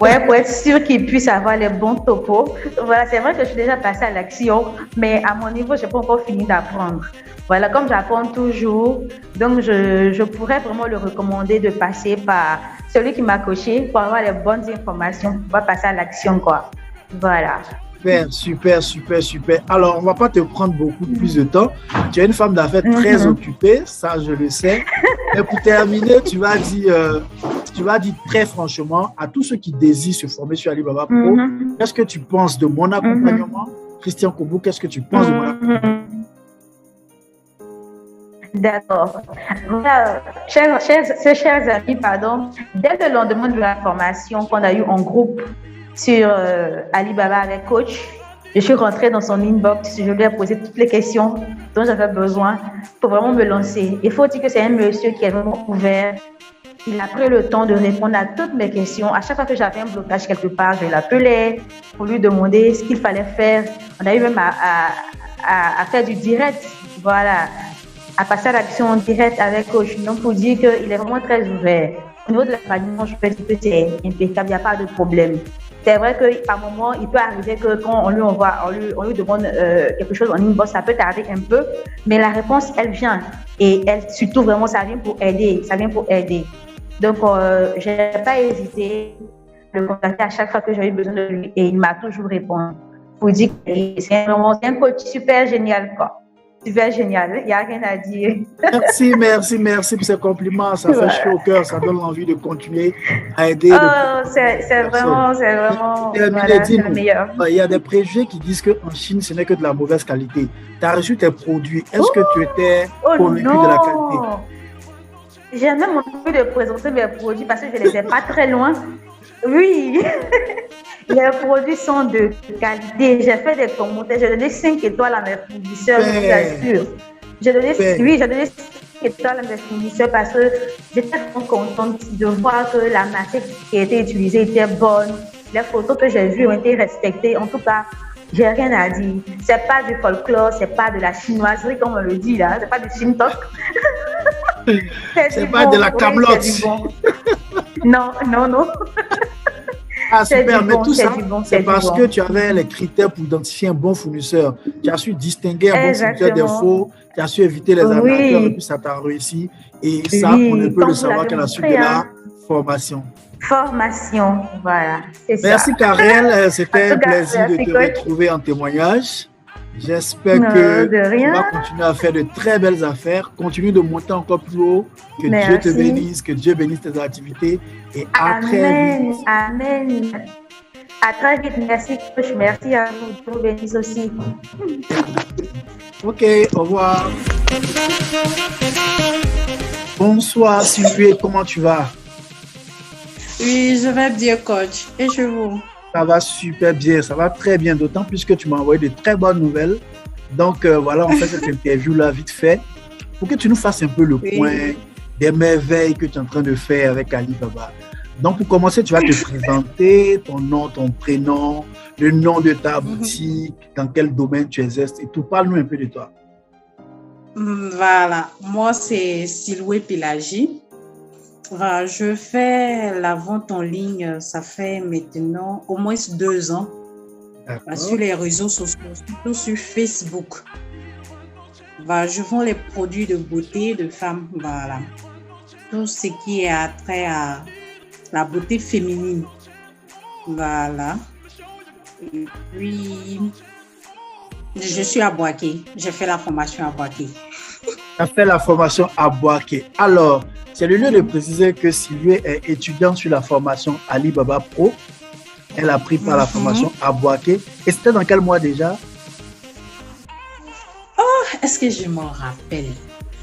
Ouais, pour être sûr qu'il puisse avoir les bons topos. Voilà, c'est vrai que je suis déjà passée à l'action, mais à mon niveau, je n'ai pas encore fini d'apprendre. Voilà, comme j'apprends toujours, donc je pourrais vraiment le recommander de passer par celui qui m'a coaché pour avoir les bonnes informations, pour passer à l'action, quoi. Voilà. Super. Alors, on ne va pas te prendre beaucoup plus de temps. Tu es une femme d'affaires très occupée, ça je le sais. Et pour terminer, tu vas dire très franchement à tous ceux qui désirent se former sur Alibaba Pro, qu'est-ce que tu penses de mon accompagnement? Christian Koubou, qu'est-ce que tu penses de mon accompagnement? D'accord. Voilà, chers amis, dès le lendemain de la formation qu'on a eu en groupe sur Alibaba avec coach, je suis rentrée dans son inbox, je lui ai posé toutes les questions dont j'avais besoin pour vraiment me lancer. Il faut dire que c'est un monsieur qui est vraiment ouvert. Il a pris le temps de répondre à toutes mes questions. À chaque fois que j'avais un blocage quelque part, je l'appelais pour lui demander ce qu'il fallait faire. On a eu même à faire du direct, voilà, à passer à l'action en direct avec coach. Donc, pour dire qu'il est vraiment très ouvert. Au niveau de l'accompagnement, je peux dire que c'est impeccable, il n'y a pas de problème. C'est vrai que par moment, il peut arriver que quand on lui demande quelque chose en inbox, ça peut tarder un peu, mais la réponse, elle vient. Et elle, surtout, vraiment, ça vient pour aider. Donc, je n'ai pas hésité à le contacter à chaque fois que j'ai eu besoin de lui et il m'a toujours répondu. Pour dire que c'est un coach super génial, quoi. Super génial, il n'y a rien à dire. Merci pour ces compliments. Ça fait chaud au cœur, ça donne envie de continuer à aider. C'est vraiment voilà, c'est le meilleur. Il y a des préjugés qui disent qu'en Chine, ce n'est que de la mauvaise qualité. Tu as reçu tes produits. Est-ce que tu étais convaincu de la qualité? J'ai même envie de présenter mes produits parce que je ne les ai pas très loin. Oui, les produits sont de qualité. J'ai fait des commentaires. J'ai donné 5 étoiles à mes fournisseurs, je vous assure. J'ai donné 5 étoiles à mes fournisseurs parce que j'étais vraiment contente de voir que la matière qui a été utilisée était bonne. Les photos que j'ai vues ont été respectées. En tout cas, j'ai rien à dire. C'est pas du folklore, c'est pas de la chinoiserie comme on le dit là. C'est pas du Shintok. C'est pas de la camelote. Non. Ah, super, mais tout ça, c'est parce que tu avais les critères pour identifier un bon fournisseur. Tu as su distinguer un bon fournisseur des faux, tu as su éviter les arnaqueurs et puis ça t'a réussi. Et ça, on ne peut le savoir qu'à la suite de la formation. Voilà. Merci Karel, c'était un plaisir de te retrouver en témoignage. J'espère que tu vas continuer à faire de très belles affaires, continue de monter encore plus haut, que Dieu te bénisse, que Dieu bénisse tes activités et à très vite. Amen. À très vite, merci coach, merci à vous, Dieu vous bénisse aussi. Ok, au revoir. Bonsoir Sylvie, comment tu vas? Oui, je vais bien coach, et chez vous? Ça va super bien, ça va très bien, d'autant plus que tu m'as envoyé de très bonnes nouvelles. Donc voilà, on fait cette interview-là vite fait pour que tu nous fasses un peu le point des merveilles que tu es en train de faire avec Alibaba. Donc pour commencer, tu vas te présenter, ton nom, ton prénom, le nom de ta boutique, dans quel domaine tu exerces et tout. Parle-nous un peu de toi. Voilà, moi c'est Siloué Pilagie. Je fais la vente en ligne, ça fait maintenant au moins 2 ans. Sur les réseaux sociaux, surtout sur Facebook. Je vends les produits de beauté de femmes. Voilà. Tout ce qui est attrait à la beauté féminine. Voilà. Et puis, je suis à Boaké. J'ai fait la formation à Boaké. Tu as fait la formation à Boaké. Alors, c'est le lieu de préciser que Sylvie est étudiante sur la formation Alibaba Pro. Elle a pris par la formation à Boaké. Et c'était dans quel mois déjà? Est-ce que je m'en rappelle?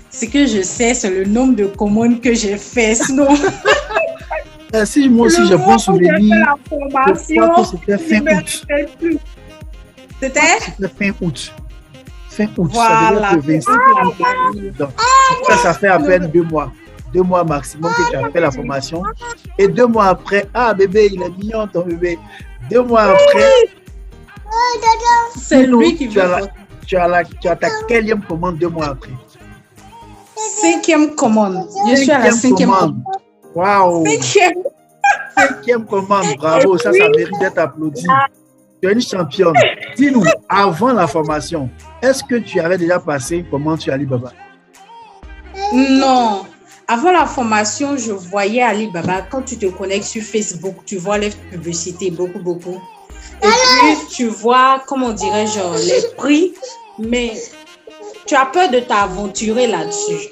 Ce que je sais, c'est le nombre de commandes que j'ai fait. Sinon, si moi aussi je pense souvenir, je crois que c'était fin août. C'était fin août. Fin août, voilà. Ça devait être le 25. Donc, ça fait à peine 2 mois. 2 mois maximum que tu as fait la formation. Et 2 mois après, bébé, il est mignon ton bébé. 2 mois après, c'est lui qui veut. Tu as ta quatrième commande 2 mois après. 5e commande. Je suis à la 5e commande. Waouh! 5e commande, bravo, ça mérite d'être applaudi. Tu es une championne. Dis-nous, avant la formation, est-ce que tu avais déjà passé une commande sur Alibaba? Non. Avant la formation, je voyais Alibaba. Quand tu te connectes sur Facebook, tu vois les publicités, beaucoup. Et puis, tu vois, comment dirais-je, les prix, mais tu as peur de t'aventurer là-dessus.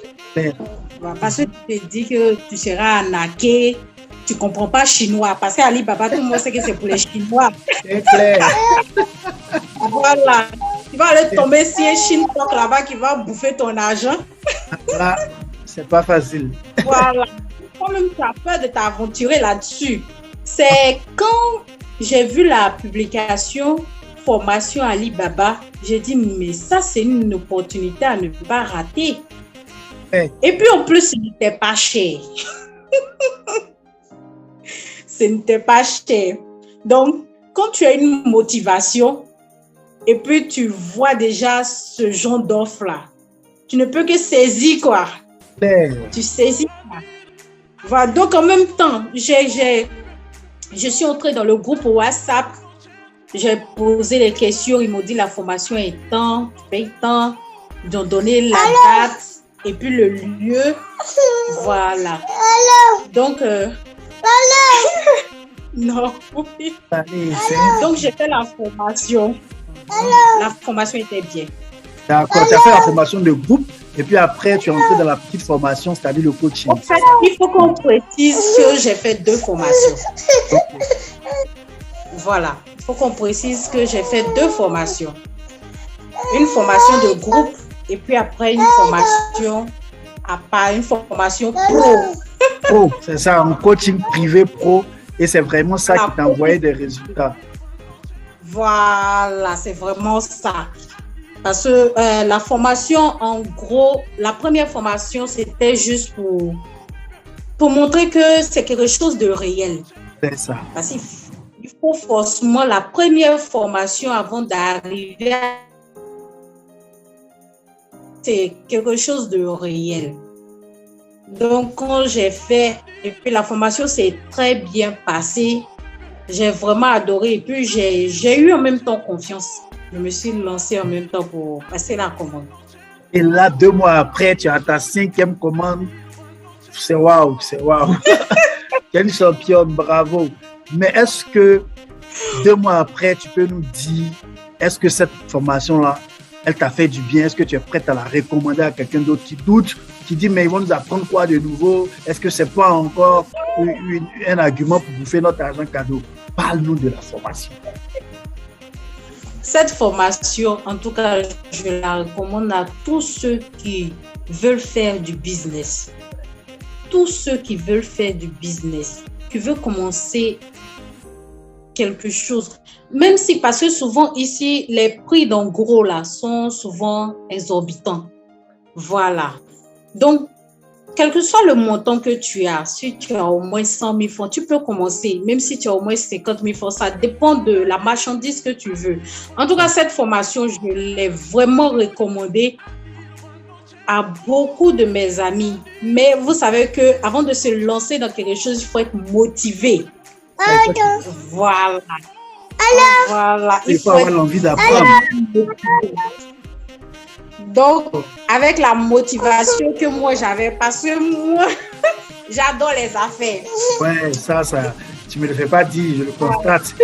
Parce que tu te dis que tu seras arnaqué, tu ne comprends pas chinois. Parce qu'Alibaba, tout le monde sait que c'est pour les Chinois. C'est clair. Voilà. Tu vas aller tomber sur un Chinois là-bas qui va bouffer ton argent. Là, c'est pas facile. Voilà. Quand même, tu as peur de t'aventurer là-dessus. C'est quand j'ai vu la publication formation Alibaba, j'ai dit, mais ça, c'est une opportunité à ne pas rater. Hey. Et puis, en plus, ce n'était pas cher. Ce n'était pas cher. Donc, quand tu as une motivation et puis tu vois déjà ce genre d'offre-là, tu ne peux que saisir, quoi. Hey. Tu saisis, quoi. Voilà. Donc, en même temps, je suis entrée dans le groupe WhatsApp. J'ai posé les questions. Ils m'ont dit la formation est temps, tu payes tant. Ils ont donné la date et puis le lieu. Voilà. Donc, non. Oui. Donc, j'ai fait la formation. La formation était bien. D'accord, tu as fait la formation de groupe et puis après, tu es entré dans la petite formation, c'est-à-dire le coaching. En fait, il faut qu'on précise que j'ai fait 2 formations. Voilà, il faut qu'on précise que j'ai fait 2 formations. Une formation de groupe et puis après une formation à part, une formation pro. Pro, c'est ça, un coaching privé pro et c'est vraiment ça qui t'a envoyé des résultats. Voilà, c'est vraiment ça. Parce que la formation, en gros, la première formation, c'était juste pour montrer que c'est quelque chose de réel. C'est ça. Parce qu'il faut forcément la première formation avant d'arriver à... C'est quelque chose de réel. Donc, quand j'ai fait, et puis la formation s'est très bien passée, j'ai vraiment adoré. Et puis, j'ai eu en même temps confiance. Je me suis lancée en même temps pour passer la commande. Et là, 2 mois après, tu as ta 5e commande. C'est waouh, c'est waouh. Tu es une championne, bravo. Mais est-ce que 2 mois après, tu peux nous dire, est-ce que cette formation-là, elle t'a fait du bien? Est-ce que tu es prête à la recommander à quelqu'un d'autre qui doute, qui dit, mais ils vont nous apprendre quoi de nouveau? Est-ce que c'est pas encore un argument pour bouffer notre argent cadeau? Parle-nous de la formation. Cette formation, en tout cas, je la recommande à tous ceux qui veulent faire du business. Tous ceux qui veulent faire du business, qui veulent commencer quelque chose. Même si, parce que souvent ici, les prix d'en gros là sont souvent exorbitants. Voilà. Donc, quel que soit le montant que tu as, si tu as au moins 100 000 francs, tu peux commencer. Même si tu as au moins 50 000 francs, ça dépend de la marchandise que tu veux. En tout cas, cette formation, je l'ai vraiment recommandée à beaucoup de mes amis. Mais vous savez qu'avant de se lancer dans quelque chose, il faut être motivé. Voilà. Voilà. Il faut avoir l'envie d'apprendre. Donc, avec la motivation que moi j'avais, parce que moi, j'adore les affaires. Ouais, ça, tu me le fais pas dire, je le constate.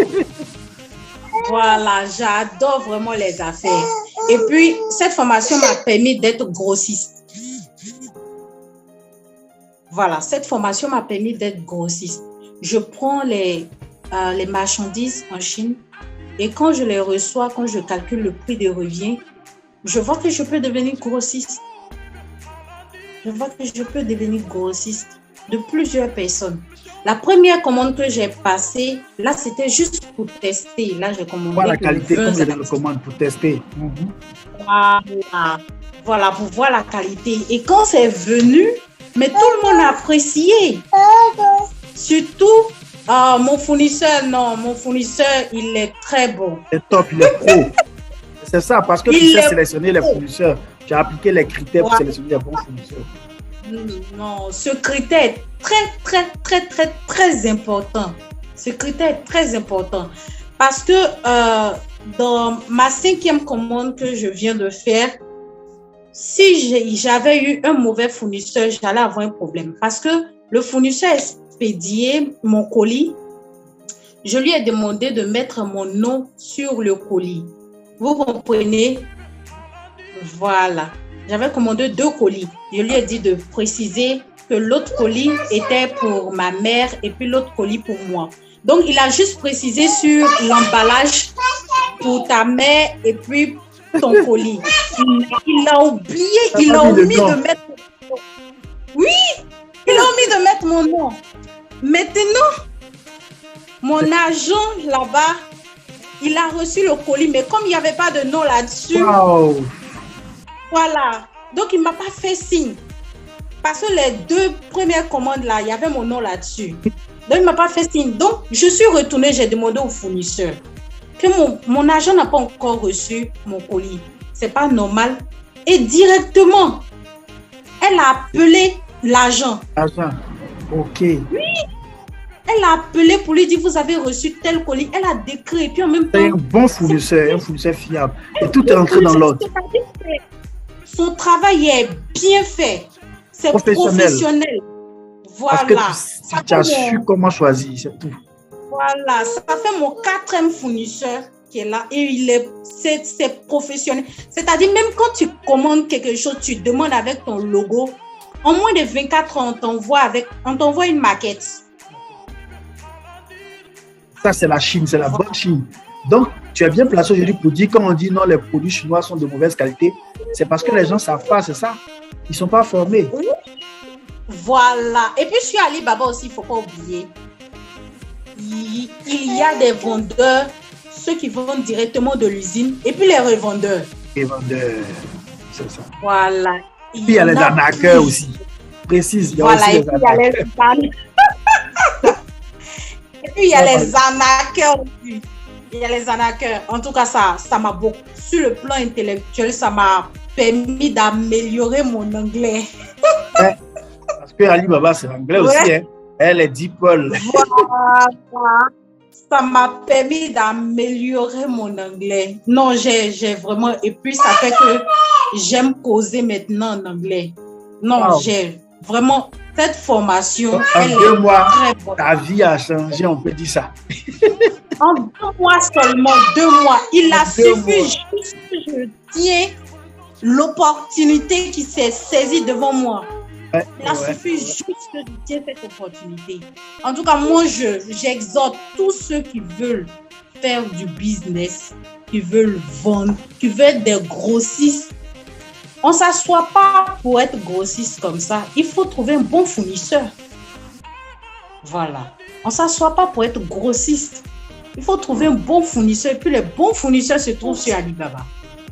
Voilà, j'adore vraiment les affaires. Et puis, cette formation m'a permis d'être grossiste. Voilà, cette formation m'a permis d'être grossiste. Je prends les marchandises en Chine et quand je les reçois, quand je calcule le prix de revient, je vois que je peux devenir grossiste. Je vois que je peux devenir grossiste de plusieurs personnes. La première commande que j'ai passée, là, c'était juste pour tester. Là, j'ai commandé. Voir la qualité, comme je le commande, pour tester. Voilà, pour voir la qualité. Et quand c'est venu, mais tout le monde a apprécié. Surtout, mon fournisseur, il est très bon. C'est top, il est pro. C'est ça, parce que tu sais sélectionner les fournisseurs. Tu as appliqué les critères pour sélectionner les bons fournisseurs. Non, ce critère est très important. Ce critère est très important. Parce que dans ma 5e commande que je viens de faire, si j'avais eu un mauvais fournisseur, j'allais avoir un problème. Parce que le fournisseur a expédié mon colis. Je lui ai demandé de mettre mon nom sur le colis. Vous comprenez? Voilà. J'avais commandé 2 colis. Je lui ai dit de préciser que l'autre colis était pour ma mère et puis l'autre colis pour moi. Donc, il a juste précisé sur l'emballage pour ta mère et puis ton colis. Il a oublié, il a omis de mettre mon nom. Oui, il a omis de mettre mon nom. Maintenant, mon agent là-bas, il a reçu le colis, mais comme il n'y avait pas de nom là-dessus, wow. Voilà. Donc, il ne m'a pas fait signe. Parce que les 2 premières commandes là, il y avait mon nom là-dessus. Donc, il ne m'a pas fait signe. Donc, je suis retournée, j'ai demandé au fournisseur que mon agent n'a pas encore reçu mon colis. Ce n'est pas normal. Et directement, elle a appelé l'agent. Agent, ok. Oui. Elle a appelé pour lui dire, vous avez reçu tel colis. Elle a décrit. Et puis en même temps... C'est un bon fournisseur, un fournisseur fiable. Et tout est entré dans l'ordre. Son travail est bien fait. C'est professionnel. Voilà. Parce que tu as su comment choisir, c'est tout. Voilà. Ça fait mon 4e fournisseur qui est là. Et c'est professionnel. C'est-à-dire, même quand tu commandes quelque chose, tu demandes avec ton logo. En moins de 24 heures, on t'envoie une maquette. Ça, c'est la Chine, c'est la bonne Chine. Donc, tu es bien placé aujourd'hui pour dire, quand on dit non, les produits chinois sont de mauvaise qualité, c'est parce que les gens ne savent pas, c'est ça. Ils ne sont pas formés. Voilà. Et puis, sur Alibaba aussi, il ne faut pas oublier. Il y a des vendeurs, ceux qui vendent directement de l'usine, et puis les revendeurs. Les vendeurs, c'est ça. Voilà. Et puis, il y a les arnaqueurs aussi. Précise, il y a aussi les arnaqueurs. Et puis, il y a les arnaqueurs aussi. Il y a les arnaqueurs. En tout cas, ça m'a beaucoup, sur le plan intellectuel, ça m'a permis d'améliorer mon anglais. Parce que Alibaba, c'est anglais aussi. Hein. Elle est Dipol. Voilà. Ça m'a permis d'améliorer mon anglais. Non, j'ai vraiment... Et puis, ça fait que j'aime causer maintenant en anglais. Non, wow. J'ai vraiment... Cette formation, en 2 mois, ta vie a changé, on peut dire ça. En 2 mois seulement, 2 mois. Il a suffi juste que je tiens l'opportunité qui s'est saisie devant moi. Ouais, Il a suffi juste que je tiens cette opportunité. En tout cas, moi, j'exhorte tous ceux qui veulent faire du business, qui veulent vendre, qui veulent être des grossistes. On ne s'assoit pas pour être grossiste comme ça. Il faut trouver un bon fournisseur. Voilà. On ne s'assoit pas pour être grossiste. Il faut trouver un bon fournisseur. Et puis les bons fournisseurs se trouvent sur Alibaba.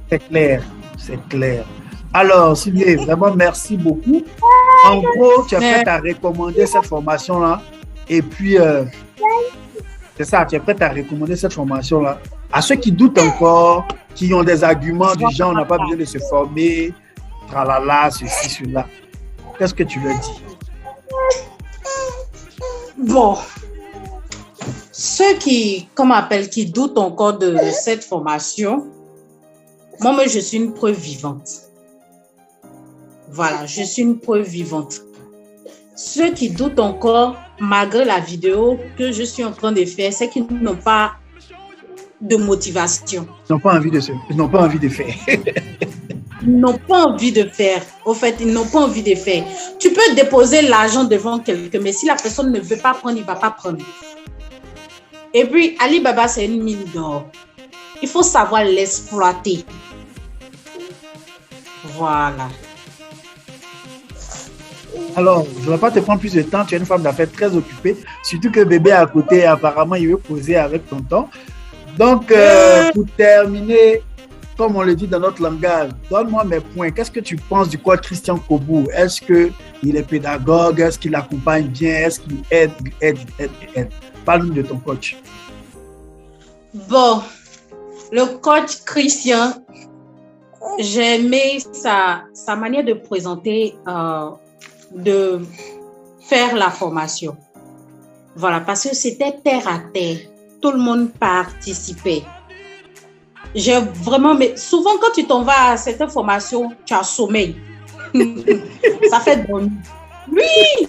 C'est clair, c'est clair. Alors, Sylvie, vraiment merci beaucoup. En gros, tu es prête à recommander cette formation-là. Et puis, c'est ça, tu es prête à recommander cette formation-là à ceux qui doutent encore, qui ont des arguments du genre, on n'a pas besoin de se former. tralala, ceci, cela. Qu'est-ce que tu leur dis? Bon, ceux qui doutent encore de cette formation, moi, je suis une preuve vivante. Voilà, je suis une preuve vivante. Ceux qui doutent encore, malgré la vidéo que je suis en train de faire, c'est qu'ils n'ont pas de motivation. Ils n'ont pas envie de faire. Ils n'ont pas envie de faire. Au fait, ils n'ont pas envie de faire. Tu peux déposer l'argent devant quelqu'un, mais si la personne ne veut pas prendre, il ne va pas prendre. Et puis, Alibaba, c'est une mine d'or. Il faut savoir l'exploiter. Voilà. Alors, je ne vais pas te prendre plus de temps. Tu es une femme d'affaires très occupée. Surtout que bébé est à côté, apparemment, il veut poser avec tonton. Donc, pour terminer, comme on le dit dans notre langage, donne-moi mes points. Qu'est-ce que tu penses du coach Christian Kobou? Est-ce qu'il est pédagogue? Est-ce qu'il accompagne bien? Est-ce qu'il aide? Parle-nous de ton coach. Bon, le coach Christian, j'ai aimé sa manière de présenter, de faire la formation. Voilà, parce que c'était terre à terre. Tout le monde participait. J'ai vraiment, mais souvent quand tu t'en vas à cette formation, tu as sommeil. Ça fait bon. Oui,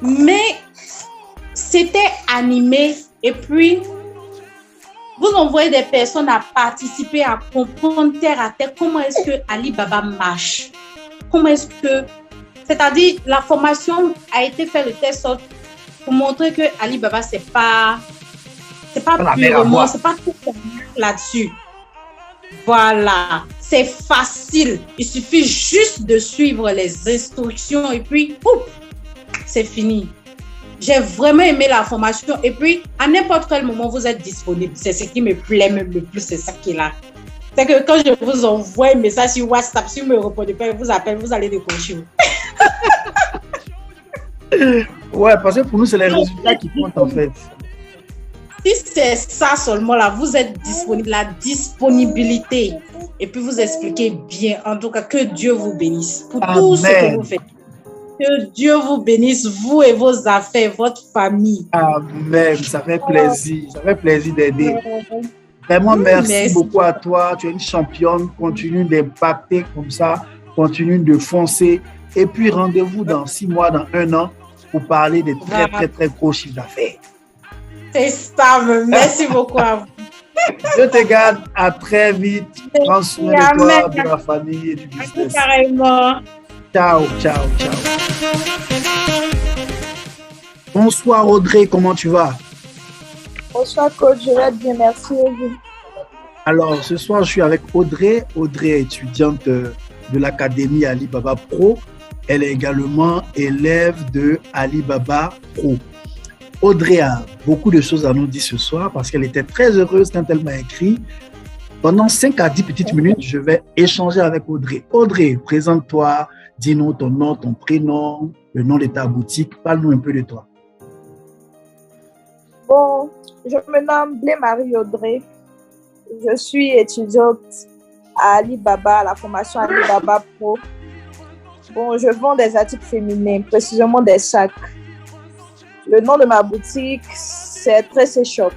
mais c'était animé et puis vous envoyez des personnes à participer, à comprendre terre à terre comment est-ce que Alibaba marche. Comment est-ce que, c'est-à-dire la formation a été faite de telle sorte pour montrer que Alibaba c'est pas purement, c'est pas tout là-dessus. Voilà, c'est facile. Il suffit juste de suivre les instructions et puis, ouf, c'est fini. J'ai vraiment aimé la formation et puis, à n'importe quel moment, vous êtes disponible. C'est ce qui me plaît même le plus, c'est ça qui est là. C'est que quand je vous envoie un message sur WhatsApp, si vous ne me répondez pas, je vous appelle, vous allez décrocher. Ouais, parce que pour nous, c'est les résultats qui comptent en fait. Si c'est ça seulement là, vous êtes disponible, la disponibilité. Et puis vous expliquez bien. En tout cas, que Dieu vous bénisse pour tout ce que vous faites. Que Dieu vous bénisse, vous et vos affaires, votre famille. Amen. Ça fait plaisir. Ça fait plaisir d'aider. Vraiment, merci beaucoup à toi. Tu es une championne. Continue d'impacter comme ça. Continue de foncer. Et puis, rendez-vous dans 6 mois, dans 1 an, pour parler des très gros chiffres d'affaires. C'est ça, merci beaucoup à vous. Je te garde, à très vite. Prends soin de toi, de la famille et du business. Carrément. Ciao. Bonsoir Audrey, comment tu vas? Bonsoir coach, je vais bien, merci. Alors, ce soir, je suis avec Audrey. Audrey est étudiante de l'Académie Alibaba Pro. Elle est également élève de Alibaba Pro. Audrey a beaucoup de choses à nous dire ce soir parce qu'elle était très heureuse quand elle m'a écrit. Pendant 5 à 10 petites minutes, je vais échanger avec Audrey. Audrey, présente-toi, dis-nous ton nom, ton prénom, le nom de ta boutique. Parle-nous un peu de toi. Bon, je me nomme Blé-Marie Audrey. Je suis étudiante à Alibaba, à la formation Alibaba Pro. Bon, je vends des articles féminins, précisément des sacs. Le nom de ma boutique, c'est Tressé Shop.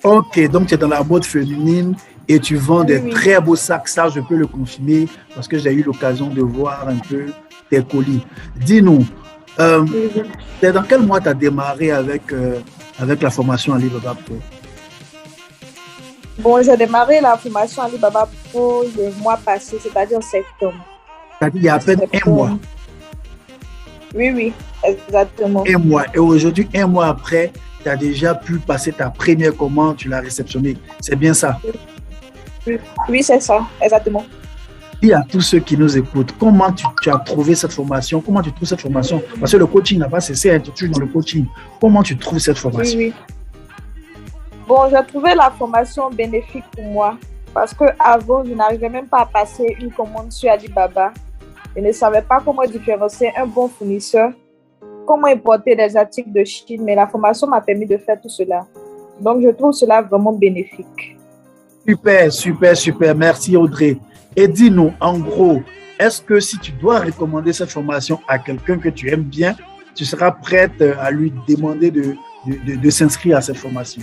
Ok, donc tu es dans la mode féminine et tu vends des très beaux sacs. Ça, je peux le confirmer parce que j'ai eu l'occasion de voir un peu tes colis. Dis-nous, dans quel mois tu as démarré avec la formation Alibaba Pro? Bon, j'ai démarré la formation Alibaba Pro le mois passé, c'est-à-dire en septembre. C'est-à-dire il y a à peine un mois. Oui, exactement. Un mois. Et aujourd'hui, 1 mois après, tu as déjà pu passer ta première commande, tu l'as réceptionnée. C'est bien ça? Oui, c'est ça, exactement. Dis à tous ceux qui nous écoutent, comment tu as trouvé cette formation? Comment tu trouves cette formation? Parce que le coaching n'a pas cessé, tu es toujours dans le coaching. Comment tu trouves cette formation? Oui. Bon, j'ai trouvé la formation bénéfique pour moi parce qu'avant, je n'arrivais même pas à passer une commande sur Alibaba. Je ne savais pas comment différencier un bon fournisseur, comment importer des articles de Chine, mais la formation m'a permis de faire tout cela. Donc, je trouve cela vraiment bénéfique. Super. Merci Audrey. Et dis-nous, en gros, est-ce que si tu dois recommander cette formation à quelqu'un que tu aimes bien, tu seras prête à lui demander de s'inscrire à cette formation?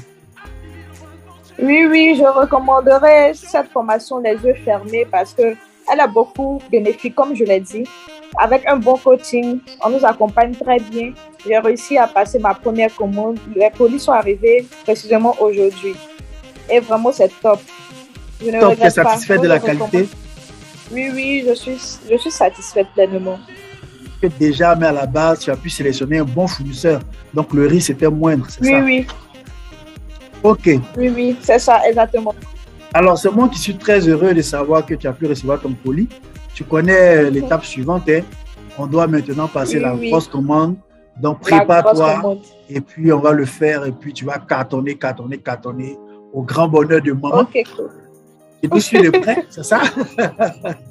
Oui, je recommanderais cette formation les yeux fermés parce qu'elle a beaucoup de bénéfices, comme je l'ai dit. Avec un bon coaching, on nous accompagne très bien. J'ai réussi à passer ma première commande. Les colis sont arrivés précisément aujourd'hui. Et vraiment, c'est top. Je ne Top, tu es regrette pas. satisfaite de la qualité? Oui, je suis satisfaite pleinement. Que déjà, mais à la base, tu as pu sélectionner un bon fournisseur. Donc, le risque était moindre, c'est ça? Oui. Ok. Oui, c'est ça, exactement. Alors, c'est moi qui suis très heureux de savoir que tu as pu recevoir ton colis. Tu connais l'étape suivante. Hein? On doit maintenant passer la grosse commande. Donc, prépare-toi. Et puis, on va le faire. Et puis, tu vas cartonner au grand bonheur de maman. Ok, cool. Et tu suis le prêt, c'est ça?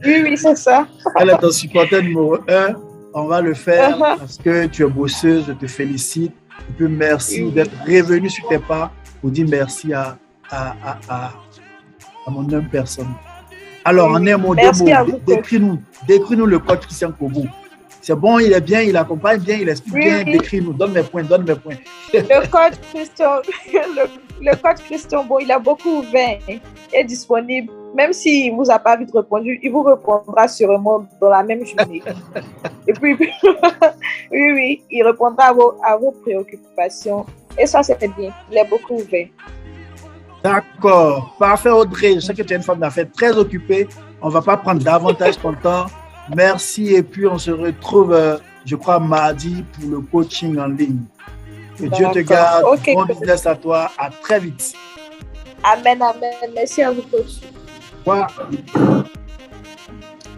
Oui, c'est ça. Elle est ton supporter numéro 1. On va le faire parce que tu es bosseuse. Je te félicite. Et puis, merci d'être revenue sur tes pas pour dire merci à mon humble personne. Alors, en un mot, décris-nous le coach Christian Kogu. C'est bon, il est bien, il accompagne bien, il explique bien. Décris-nous, donne mes points. Le coach Christian, bon, il a beaucoup ouvert et disponible. Même s'il ne vous a pas vite répondu, il vous répondra sûrement dans la même journée. Et puis, oui, il répondra à vos préoccupations. Et ça, c'est bien. Il est beaucoup ouvert. D'accord. Parfait, Audrey. Je sais que tu es une femme d'affaires très occupée. On ne va pas prendre davantage ton temps. Merci. Et puis, on se retrouve, je crois, mardi pour le coaching en ligne. Que Dieu te garde. Okay, bon business à toi. À très vite. Amen. Merci à vous, coach. Wow.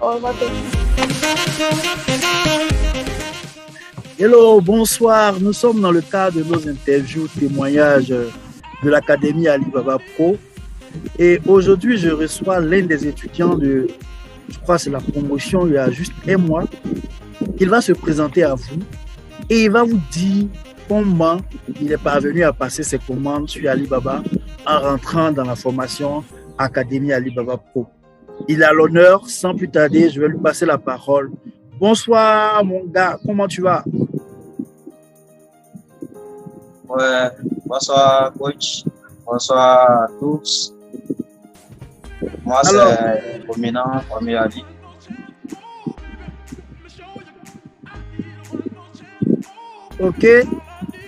Au revoir. Hello, bonsoir. Nous sommes dans le cadre de nos interviews, témoignages de l'Académie Alibaba Pro. Et aujourd'hui, je reçois l'un des étudiants de, je crois que c'est la promotion, il y a juste un mois. Il va se présenter à vous et il va vous dire comment il est parvenu à passer ses commandes sur Alibaba en rentrant dans la formation Académie Alibaba Pro. Il a l'honneur, sans plus tarder, je vais lui passer la parole. Bonsoir mon gars, comment tu vas? Ouais, bonsoir coach, bonsoir à tous. Moi c'est Prominent Kwame Ali. Ok,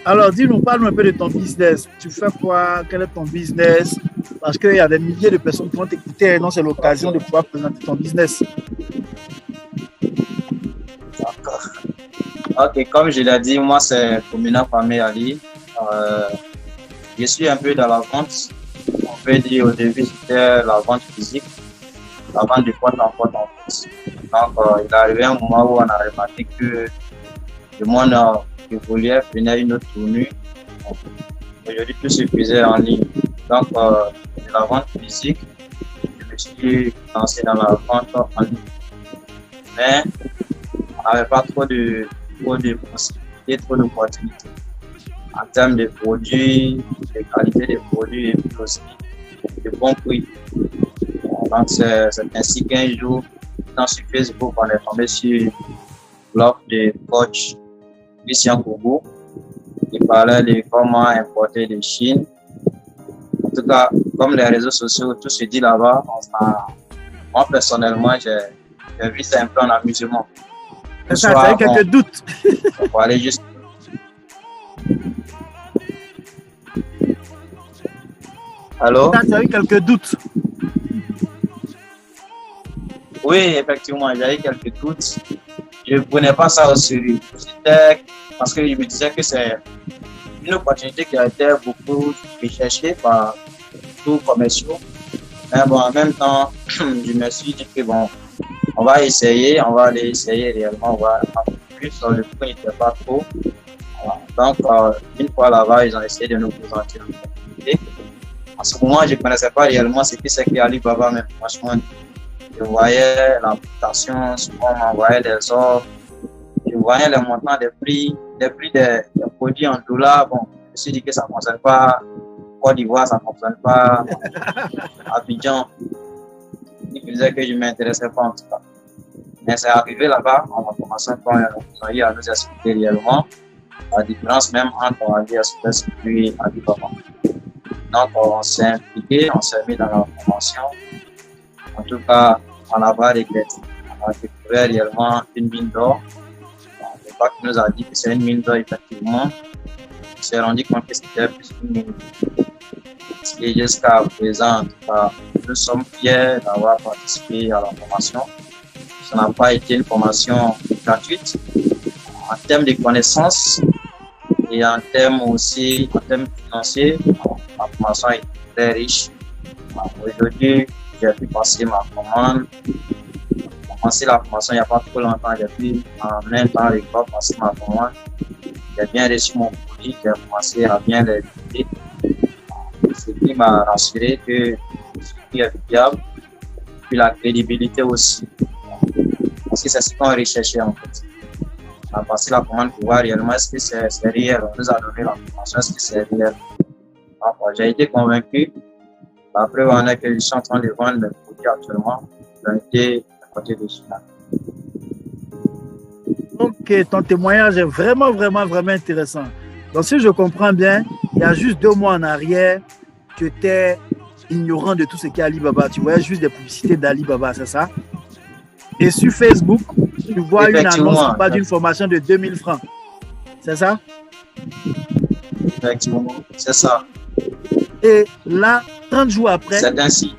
alors dis-nous, parle-nous un peu de ton business. Tu fais quoi? Quel est ton business? Parce qu'il y a des milliers de personnes qui vont t'écouter et non, c'est l'occasion de pouvoir présenter ton business. D'accord. Ok, comme je l'ai dit, moi c'est Prominent Kwame Ali. Je suis un peu dans la vente. On peut dire au début c'était la vente physique, la vente de porte en porte en fait. Donc il est arrivé un moment où on a remarqué que le monde évoluait, prenait une autre tournure. Aujourd'hui tout se faisait en ligne. Donc de la vente physique, je me suis lancé dans la vente en ligne. Mais on n'avait pas trop de possibilités, trop d'opportunités. En termes de produits, de qualité des produits et puis aussi de bons prix. Donc c'est ainsi qu'un jour, sur Facebook, on est tombé sur l'offre de coach Christian Kogu qui parlait de comment importer de Chine. En tout cas, comme les réseaux sociaux, tout se dit là-bas, moi personnellement, j'ai vu ça un peu en amusement. Ça a eu quelques doutes. On va aller juste. Allô? Tu as eu quelques doutes. Oui, effectivement, j'ai eu quelques doutes. Je ne prenais pas ça au sérieux. C'était parce que je me disais que c'est une opportunité qui a été beaucoup recherchée par tous les commerciaux. Mais bon, en même temps, je me suis dit que bon, on va aller essayer réellement, on va en plus, le prix n'était pas trop. Voilà. Donc, une fois là-bas, ils ont essayé de nous présenter l'opportunité. En ce moment, je ne connaissais pas réellement ce que c'est qu'Alibaba, mais franchement, je voyais l'application, souvent on m'envoyait des offres, je voyais les montants des prix des produits en dollars. Bon, je me suis dit que ça ne concerne pas Côte d'Ivoire, ça ne concerne pas Abidjan. qui faisait que je ne m'intéressais pas en tout cas. Mais c'est arrivé là-bas, en formation, quand on a eu à nous expliquer réellement la différence même entre AliExpress et puis Alibaba. Donc, on s'est impliqué, on s'est mis dans la formation. En tout cas, on n'a pas regretté. On a découvert réellement une mine d'or. Le bac nous a dit que c'est une mine d'or, effectivement. On s'est rendu compte que c'était plus une mine d'or. Et jusqu'à présent, en tout cas, nous sommes fiers d'avoir participé à la formation. Ça n'a pas été une formation gratuite. En termes de connaissances et en termes aussi, en termes financiers, la formation est très riche. Aujourd'hui, j'ai pu passer ma commande. J'ai commencé la formation il n'y a pas trop longtemps. J'ai pu en même temps passer ma commande. J'ai bien reçu mon produit. J'ai commencé à bien les visiter. Ce qui m'a rassuré que je suis fiable. Puis la crédibilité aussi. Parce que c'est ce qu'on recherchait en fait. On a passé la commande pour voir réellement est-ce que c'est réel. On nous a donné la formation, est-ce que c'est réel. Donc, j'ai été convaincu. La preuve en est que je suis en train de vendre mes produits actuellement. J'ai été à côté de Chine. Ok, ton témoignage est vraiment, vraiment, vraiment intéressant. Donc, si je comprends bien, il y a juste 2 mois en arrière, tu étais ignorant de tout ce qu'est Alibaba. Tu voyais juste des publicités d'Alibaba, c'est ça? Et sur Facebook, tu vois une annonce qui parle d'une formation de 2000 francs. C'est ça? Effectivement, c'est ça. Et là, 30 jours après, c'est ainsi.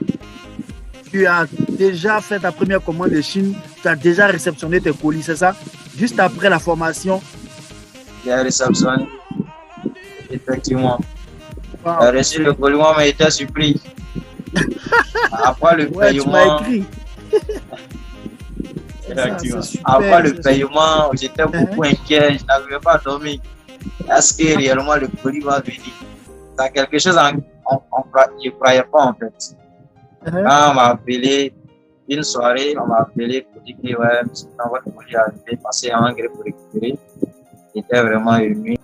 Tu as déjà fait ta première commande de Chine, tu as déjà réceptionné tes colis, c'est ça? Juste après la formation. J'ai réceptionné. Effectivement. Wow. J'ai reçu le colis, moi, mais j'étais surpris. Après le paiement. Tu m'as écrit. Effectivement. Après le paiement, j'étais beaucoup inquiet, je n'arrivais pas à dormir. Est-ce que réellement le colis va venir? C'est quelque chose je ne croyais pas en fait. Quand on m'a appelé une soirée, on m'a appelé pour dire que ouais, quand votre colis est arrivé, passez en engrais pour récupérer. J'étais vraiment ému.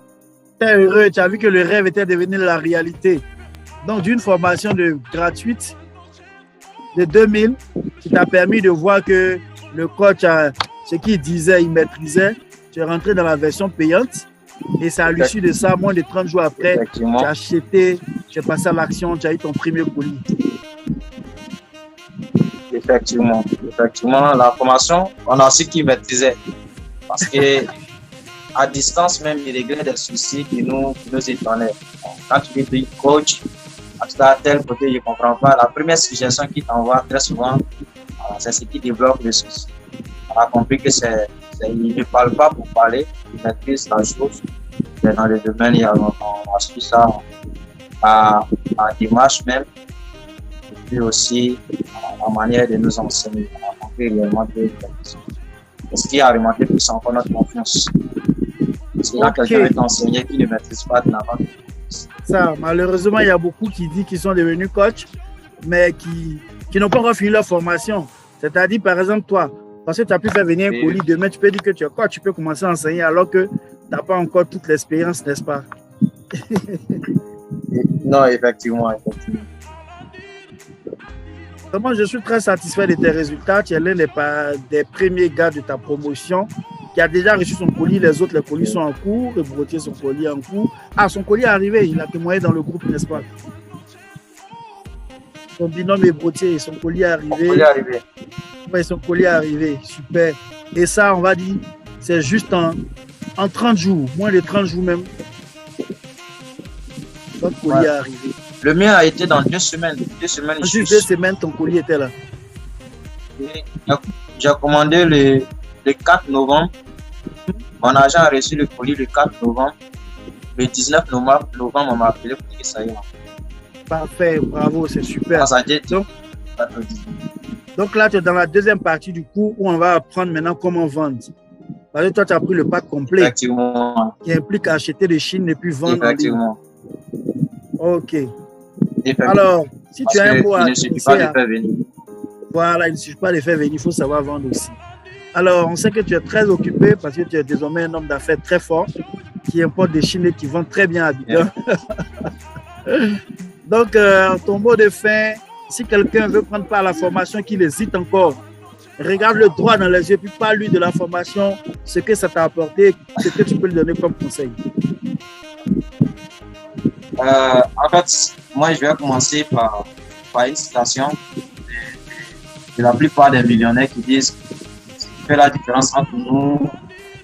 Tu es heureux, tu as vu que le rêve était devenu la réalité. Donc d'une formation gratuite de 2000, qui t'a permis de voir que le coach, ce qu'il disait, il maîtrisait. Tu es rentré dans la version payante. Et c'est à l'issue de ça, moins de 30 jours après, tu as acheté, tu es passé à l'action, tu as eu ton premier colis. Effectivement, la formation, on a aussi qui maîtrisait. Parce que à distance même, il réglait des soucis qui nous étonnaient. Quand tu dis coach, en tout cas, à tel côté, je ne comprends pas. La première suggestion qu'il t'envoie très souvent, c'est ce qui débloque le souci. On a compris que il ne parle pas pour parler, il maîtrise la chose. Mais dans le domaine, on a su ça à démarche même. Et puis aussi, la manière de nous enseigner. On a compris réellement que ce qui a remonté plus encore notre confiance. Parce que là, quelqu'un est enseigné qui ne maîtrise pas de l'avant. Ça, malheureusement, il y a beaucoup qui disent qu'ils sont devenus coachs, mais qui n'ont pas encore fini leur formation. C'est-à-dire, par exemple, toi, parce que tu as pu faire venir un colis, demain, tu peux dire que tu es coach, tu peux commencer à enseigner alors que tu n'as pas encore toute l'expérience, n'est-ce pas? Non, effectivement. Moi, je suis très satisfait de tes résultats. Tu es l'un des premiers gars de ta promotion qui a déjà reçu son colis. Les autres, les colis sont en cours. Le brotier, son colis en cours. Ah, son colis est arrivé. Il a témoigné dans le groupe, n'est-ce pas? Son binôme est brotier. Son colis est arrivé. Son colis est arrivé. Oui, son colis est arrivé. Super. Et ça, on va dire, c'est juste en 30 jours. Moins de 30 jours même. Votre colis est arrivé. Le mien a été dans 2 semaines. 2 semaines. En juste 2 semaines, ton colis était là. J'ai commandé le 4 novembre. Mon agent a reçu le colis le 4 novembre. Le 19 novembre, on m'a appelé pour dire que ça y est. Parfait, bravo, c'est super. Donc là, tu es dans la deuxième partie du cours où on va apprendre maintenant comment vendre. Parce que toi, tu as pris le pack complet. Effectivement. Qui implique acheter de Chine et puis vendre. Effectivement. Ok. Alors, si tu as un mot à dire, voilà, il ne suffit pas de faire venir, il faut savoir vendre aussi. Alors, on sait que tu es très occupé parce que tu es désormais un homme d'affaires très fort qui importe des Chines et qui vend très bien à Abidjan. Donc, ton mot de fin, Si quelqu'un veut prendre part à la formation, qu'il hésite encore, regarde-le droit dans les yeux, puis parle-lui de la formation, ce que ça t'a apporté, ce que tu peux lui donner comme conseil. En fait, moi, je vais commencer par une citation de la plupart des millionnaires qui disent ce qui fait la différence entre nous,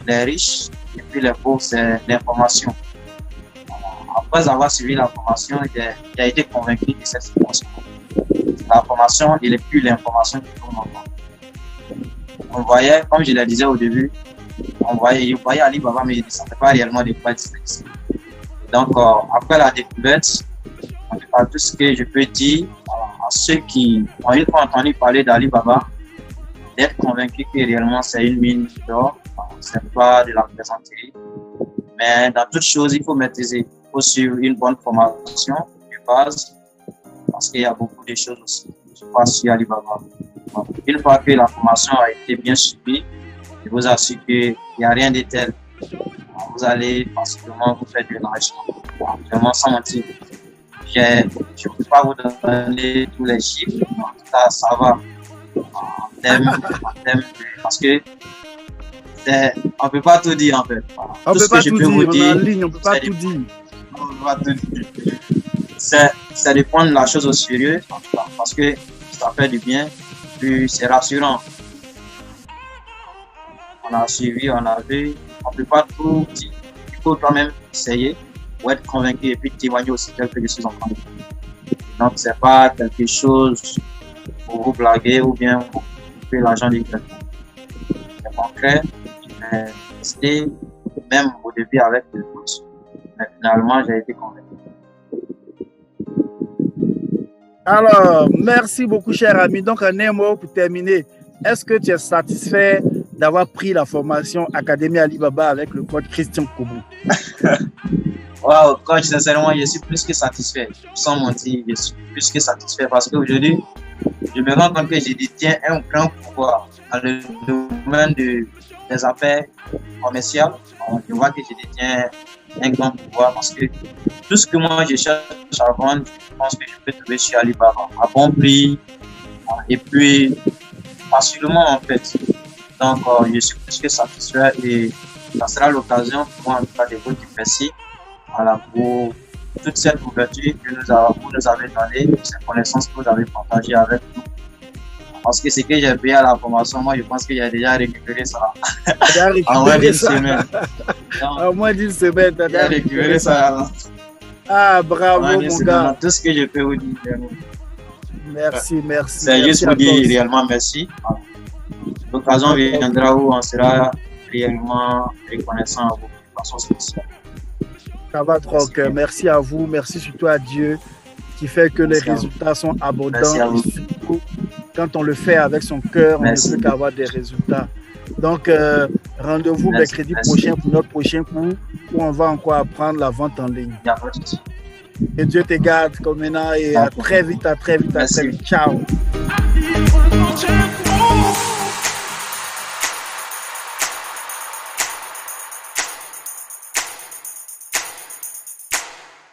les riches, et puis les pauvres, c'est l'information. Après avoir suivi la formation, j'ai été convaincu de cette situation. La formation, il n'est plus l'information qui tourne en compte. On voyait, comme je le disais au début, on voyait Ali Baba, mais il ne sentait pas réellement de quoi il. Donc, après la découverte, en tout cas, tout ce que je peux dire à ceux qui ont entendu parler d'Ali Baba, d'être convaincus que réellement c'est une mine d'or, c'est pas de la plaisanterie. Mais dans toute chose, il faut maîtriser. Il faut suivre une bonne formation de base, parce qu'il y a beaucoup de choses aussi. Je pense sur Ali Baba. Donc, une fois que la formation a été bien suivie, je vous assure qu'il n'y a rien de tel. Vous allez facilement vous faire de l'argent. Vraiment sans mentir. Je ne peux pas vous donner tous les chiffres. En tout cas, ça va. En termes parce que on ne peut pas tout dire en fait. On ne peut pas tout dire, on est en ligne, on ne peut pas tout dire. C'est de prendre la chose au sérieux, en tout cas, parce que ça fait du bien, puis c'est rassurant. On a suivi, on a vu, on ne peut pas tout dire. Il faut quand même essayer pour être convaincu et puis témoigner aussi tel que je suis en train de dire. Donc, ce n'est pas quelque chose pour vous blaguer ou bien pour couper l'argent de quelqu'un. C'est concret, mais c'était même au début avec le doute, mais finalement, j'ai été convaincu. Alors, merci beaucoup, cher ami. Donc, en un mot pour terminer, est-ce que tu es satisfait d'avoir pris la formation Académie Ali Baba avec le coach Christian Kobou? Wow, coach, sincèrement, je suis plus que satisfait. Sans mentir, je suis plus que satisfait parce qu'aujourd'hui, je me rends compte que je détiens un grand pouvoir dans le domaine des affaires commerciales. Je vois que je détiens un grand pouvoir parce que tout ce que moi je cherche à vendre, je pense que je peux trouver chez Ali Baba à bon prix et puis facilement en fait. Donc je suis plus que satisfait et ça sera l'occasion pour moi en tout cas de vous dire merci pour toute cette ouverture que vous nous avez donnée, cette connaissance que vous avez partagée avec nous. Parce que ce que j'ai payé à la formation, moi je pense que j'ai déjà récupéré ça. En moins d'une semaine. En moins d'une semaine, tu as déjà récupéré ça. Ah, bravo mon gars. Tout ce que je peux vous dire. Merci, merci. C'est juste vous dire réellement merci. L'occasion viendra où on sera réellement reconnaissant à vous de façon spéciale. Ça va trop cœur. Merci à vous, merci surtout à Dieu qui fait que les résultats sont abondants. Et surtout, quand on le fait avec son cœur, on ne peut qu'avoir des résultats. Donc, rendez-vous mercredi prochain pour notre prochain cours où on va encore apprendre la vente en ligne. Que Dieu te garde comme maintenant et à très vite, à très vite, à très vite. Ciao.